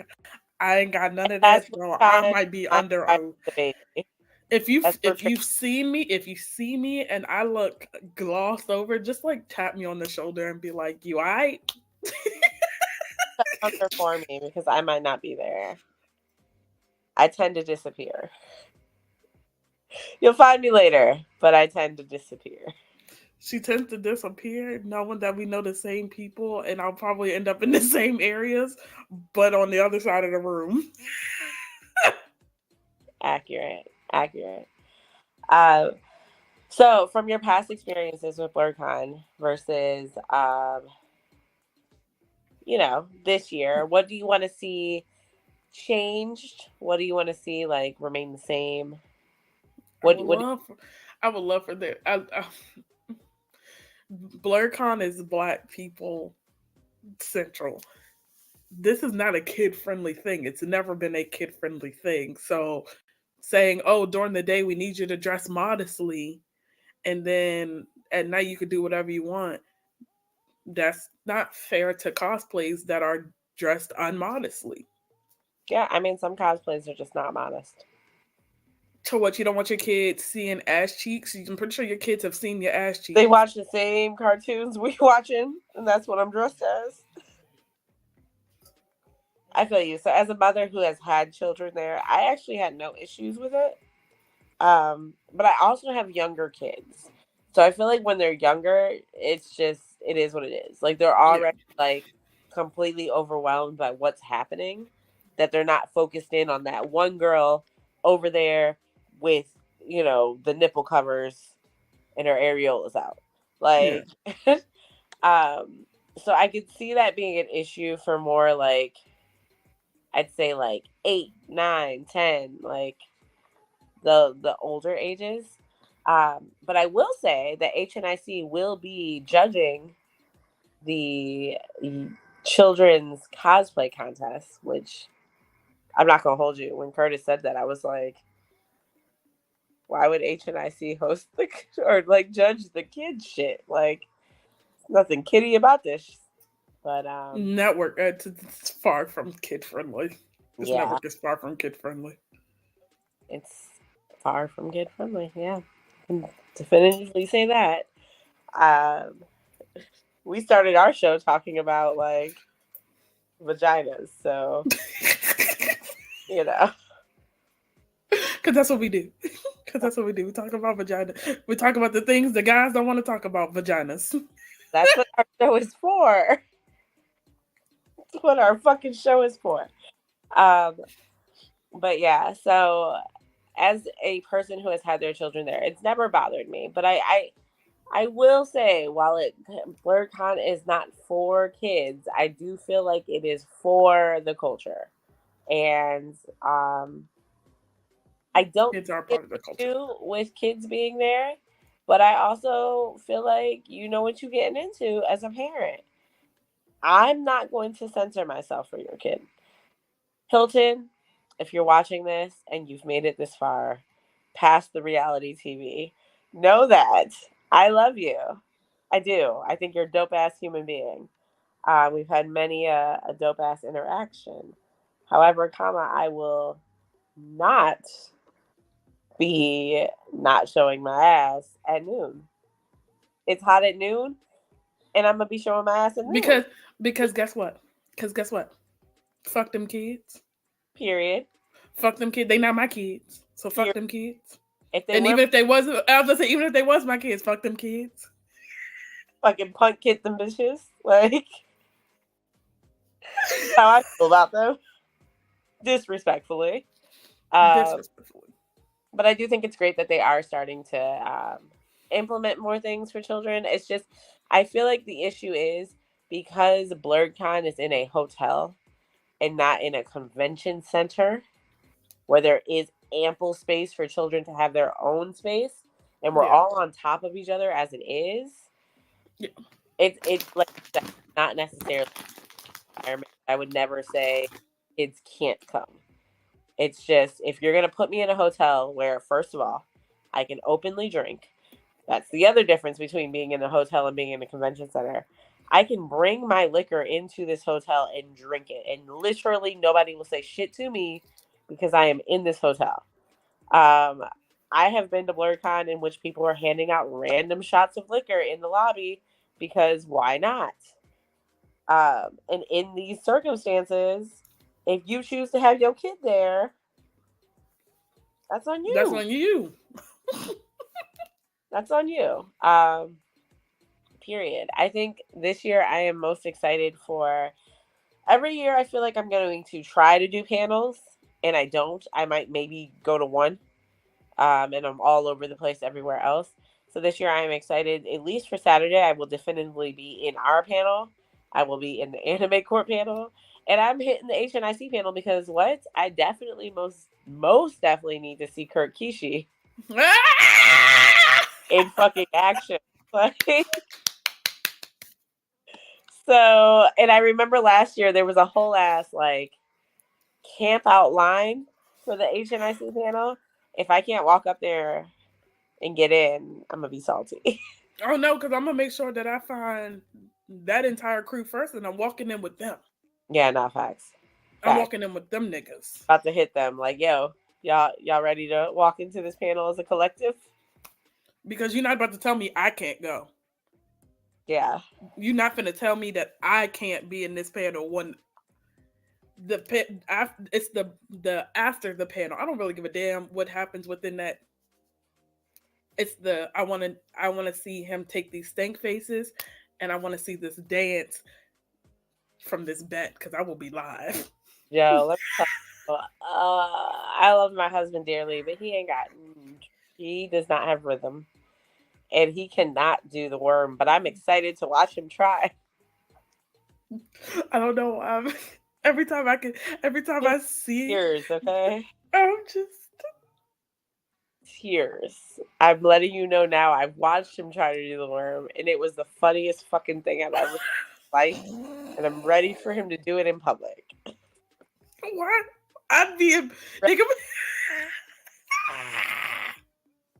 I ain't got none of
That's
that,
what
so I
kind
might be
of
under
the
a.
baby.
If you
That's for
if you see me and I look glossed over, just like tap me on the shoulder and be like, "You alright?"
under for me because I might not be there. I tend to disappear. You'll find me later, but I tend to disappear.
She tends to disappear, knowing that we know the same people, and I'll probably end up in the same areas, but on the other side of the room.
Accurate. Accurate. Uh, so, from your past experiences with BlurCon versus, this year, what do you want to see changed? What do you want to see like remain the same?
I
What?
would
What?
love, I would love for that. BlurCon is Black people central. This is not a kid friendly thing. It's never been a kid friendly thing. So saying, "Oh, during the day we need you to dress modestly, and then at night you could do whatever you want," that's not fair to cosplays that are dressed unmodestly.
Yeah, I mean, some cosplays are just not modest.
To what, you don't want your kids seeing ass cheeks? I'm pretty sure your kids have seen your ass cheeks.
They watch the same cartoons we watching, and that's what I'm dressed as. I feel you. So, as a mother who has had children there, I actually had no issues with it. But I also have younger kids. So I feel like when they're younger, it is what it is. Like they're
Yeah.
already like completely overwhelmed by what's happening, that they're not focused in on that one girl over there with, the nipple covers and her areolas out.
Yeah.
Like so I could see that being an issue for more like, I'd say like 8, 9, 10, like the older ages. But I will say that HNIC will be judging the children's cosplay contest, which I'm not gonna hold you. When Curtis said that, I was like, why would HNIC host the or like judge the kids shit? Like, nothing kiddie about this. But
Network, it's far from kid friendly. This
yeah,
network is far from kid friendly.
it's far from kid friendly. Yeah, I can definitively say that. Um, we started our show talking about like vaginas, so you know.
Because that's what we do. Because that's what we do. We talk about vagina. We talk about the things the guys don't want to talk about, vaginas.
That's what our show is for. That's what our fucking show is for. Um, but yeah, so as a person who has had their children there, it's never bothered me. But I will say, while BlurCon is not for kids, I do feel like it is for the culture, and I don't
Kids are
get
part of the culture.
issue with kids being there, but I also feel like you know what you're getting into as a parent. I'm not going to censor myself for your kid. Hilton, if you're watching this and you've made it this far, past the reality TV. Know that I love you. I do. I think you're a dope ass human being. We've had many a dope ass interaction. However, comma, I will not be not showing my ass at noon. It's hot at noon, and I'm gonna be showing my ass at noon.
Because guess what? Because guess what? Fuck them kids.
Period.
Fuck them kids. They not my kids. So fuck
Period.
them kids.
If they
And
were
even if they was, I was gonna say, even if they was my kids, fuck them kids.
fucking punk kids and bitches, like how I feel about them, disrespectfully.
Disrespectfully.
But I do think it's great that they are starting to implement more things for children. It's just, I feel like the issue is because BlurredCon is in a hotel and not in a convention center where there is ample space for children to have their own space, and we're all on top of each other as it is.
Yeah.
It's like not necessarily environment. I would never say kids can't come. It's just if you're gonna put me in a hotel where, first of all, I can openly drink. That's the other difference between being in a hotel and being in a convention center. I can bring my liquor into this hotel and drink it, and literally nobody will say shit to me because I am in this hotel. I have been to BlurredCon in which people are handing out random shots of liquor in the lobby because why not? And in these circumstances, if you choose to have your kid there, that's on you.
That's on you.
That's on you. Period. I think this year I am most excited for. Every year I feel like I'm going to try to do panels, and I don't. I might maybe go to one, and I'm all over the place everywhere else. So this year I am excited. At least for Saturday, I will definitively be in our panel. I will be in the Anime Court panel, and I'm hitting the HNIC panel because what? I definitely most definitely need to see Kurt Kishi in fucking action. So, and I remember last year there was a whole ass like camp out line for the HNIC panel. If I can't walk up there and get in, I'm gonna be salty.
Oh no, because I'm gonna make sure that I find that entire crew first, and I'm walking in with them.
Yeah, not facts.
I'm walking in with them niggas.
About to hit them like, yo, y'all ready to walk into this panel as a collective?
Because you're not about to tell me I can't go.
Yeah.
You're not gonna tell me that I can't be in this panel when it's the after the panel. I don't really give a damn what happens within that. It's the I want to see him take these stank faces, and I want to see this dance from this bet because I will be live.
Yo, let me tell you, I love my husband dearly, but he does not have rhythm, and he cannot do the worm. But I'm excited to watch him try.
I don't know. Every time I see
tears, okay,
I'm just
tears. I'm letting you know now. I've watched him try to do the worm, and it was the funniest fucking thing I've ever seen in my life. And I'm ready for him to do it in public.
What? I'd be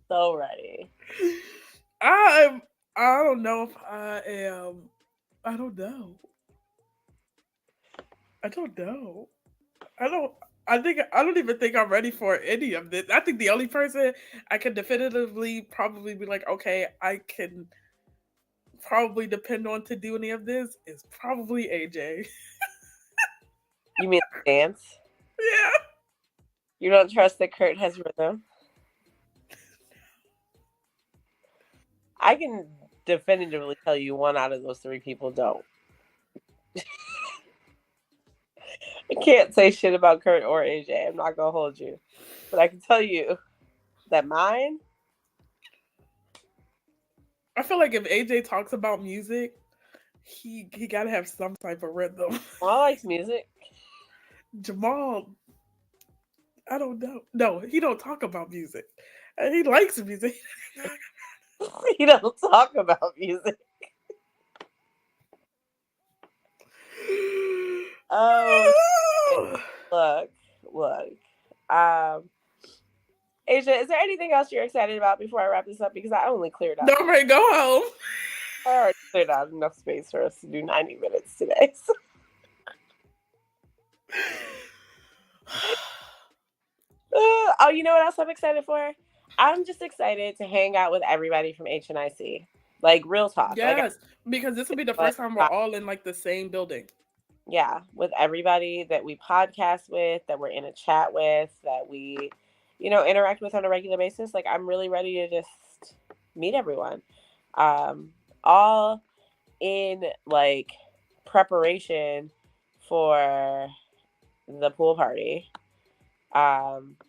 so ready.
I don't know if I am. I don't know. I don't even think I'm ready for any of this. I think the only person I can definitively probably be like, okay, I can probably depend on to do any of this is probably AJ.
You mean dance?
Yeah.
You don't trust that Kurt has rhythm? I can definitively tell you one out of those three people don't. I can't say shit about Kurt or AJ. I'm not gonna hold you, but I can tell you that mine.
I feel like if AJ talks about music, he gotta have some type of rhythm.
Jamal likes music.
Jamal, I don't know. No, he don't talk about music. He likes music.
He don't talk about music. Oh, look. Asia, is there anything else you're excited about before I wrap this up? Because I only cleared out.
Don't worry, go home.
I already cleared out enough space for us to do 90 minutes today. So. Oh, you know what else I'm excited for? I'm just excited to hang out with everybody from HNIC. Like, real talk.
Yes, because this will be the first time we're all in like the same building.
Yeah, with everybody that we podcast with, that we're in a chat with, that we, interact with on a regular basis. Like, I'm really ready to just meet everyone. All in like preparation for the pool party,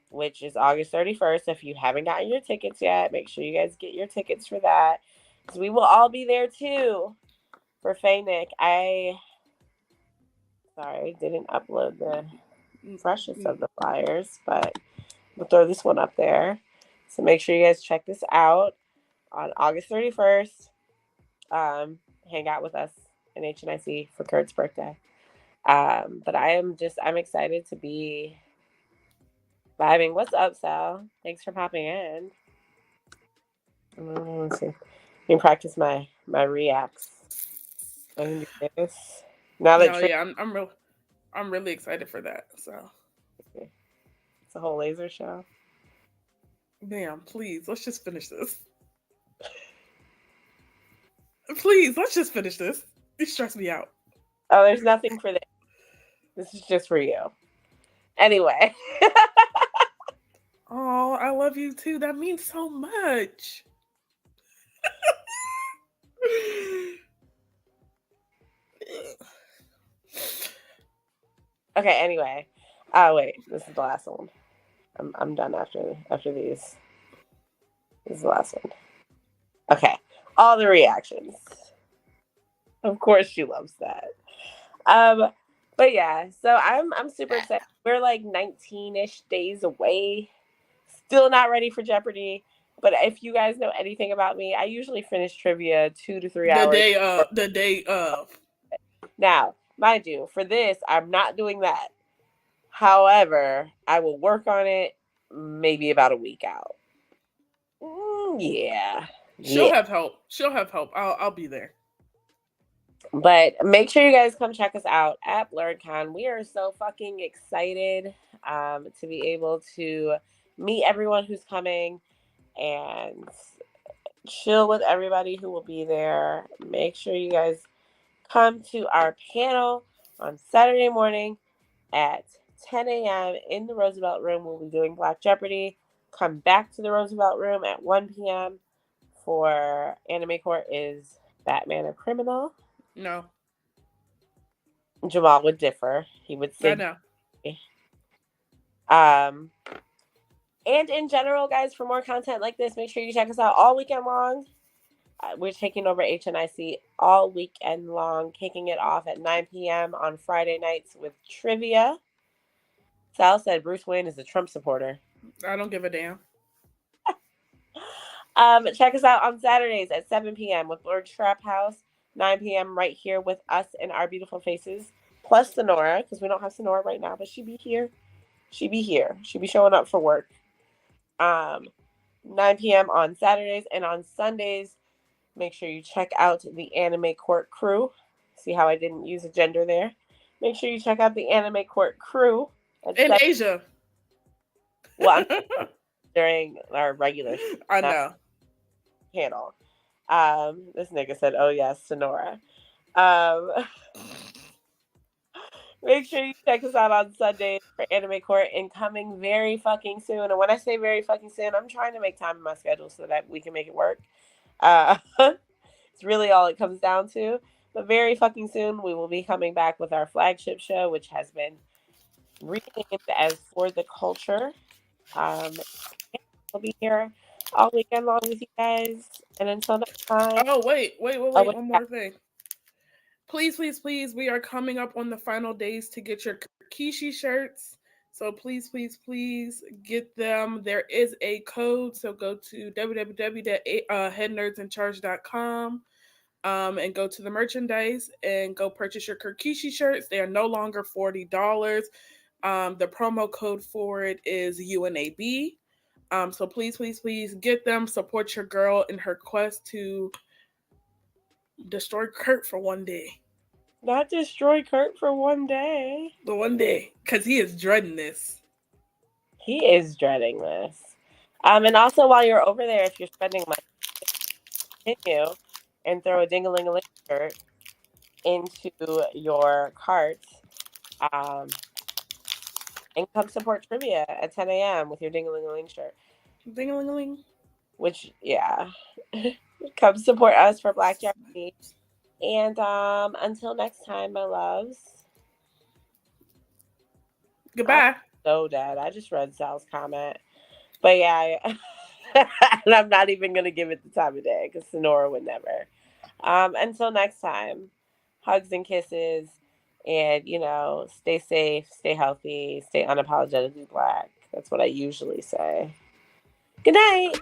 which is August 31st. If you haven't gotten your tickets yet, make sure you guys get your tickets for that, because we will all be there too for Faynick. Sorry, didn't upload the freshest of the flyers, but we'll throw this one up there. So make sure you guys check this out on August 31st. Hang out with us in HNIC for Kurt's birthday. But I'm excited to be vibing. What's up, Sal? Thanks for popping in. Let's see. I can practice my reacts. I can do this. Now that
I'm really excited for that. So
it's a whole laser show.
Damn, please, let's just finish this. Please, let's just finish this. You stress me out.
Oh, there's nothing for this. This is just for you. Anyway.
Oh, I love you too. That means so much.
Okay, anyway. Oh, wait. This is the last one. I'm done after these. This is the last one. Okay. All the reactions. Of course she loves that. But yeah, so I'm super excited. We're like 19-ish days away. Still not ready for Jeopardy. But if you guys know anything about me, I usually finish trivia 2 to 3 hours.
The day of.
Now, mind you, for this, I'm not doing that. However, I will work on it maybe about a week out. Yeah.
She'll have help. I'll be there.
But make sure you guys come check us out at BlurredCon. We are so fucking excited to be able to meet everyone who's coming and chill with everybody who will be there. Make sure you guys come to our panel on Saturday morning at 10 a.m. in the Roosevelt Room. We'll be doing Black Jeopardy. Come back to the Roosevelt Room at 1 p.m. for Anime Court is Batman a Criminal?
No.
Jamal would differ. He would say
I
know. And in general, guys, for more content like this, make sure you check us out all weekend long. We're taking over HNIC all weekend long, kicking it off at 9 p.m. on Friday nights with trivia. Sal said Bruce Wayne is a Trump supporter.
I don't give a damn.
Check us out on Saturdays at 7 p.m. with Lord Trap House. 9 p.m. right here with us and our beautiful faces. Plus Sonora, because we don't have Sonora right now, but she be here. She be showing up for work. 9 p.m. on Saturdays, and on Sundays, make sure you check out the Anime Court crew. See how I didn't use a gender there? Make sure you check out the Anime Court crew.
In Asia.
Well, during our regular
I know.
panel. This nigga said, oh yes, Sonora. Make sure you check us out on Sundays for Anime Court, and coming very fucking soon. And when I say very fucking soon, I'm trying to make time in my schedule so that we can make it work. It's really all it comes down to. But very fucking soon, we will be coming back with our flagship show, which has been renamed as For the Culture. We'll be here all weekend long with you guys. And until next time.
Oh, wait. One more thing. Please, we are coming up on the final days to get your Kishi shirts. So please get them. There is a code. So go to www.headnerdsincharge.com and go to the merchandise and go purchase your Kirkishi shirts. They are no longer $40. The promo code for it is UNAB. So please, please, please get them. Support your girl in her quest to destroy Kurt for one day.
Not destroy Kurt for one day.
The one day, because he is dreading this.
He is dreading this. And also, while you're over there, if you're spending money, continue and throw a ding-a-ling-a-ling shirt into your cart. And come support trivia at 10 a.m. with your ding-a-ling-a-ling shirt.
Ding-a-ling-a-ling.
Which, yeah. Come support us for Blackjack Week. And until next time, my loves.
Goodbye.
I'm so dead. I just read Sal's comment. But yeah, and I'm not even going to give it the time of day because Sonora would never. Until next time, hugs and kisses. And, stay safe, stay healthy, stay unapologetically Black. That's what I usually say. Good night.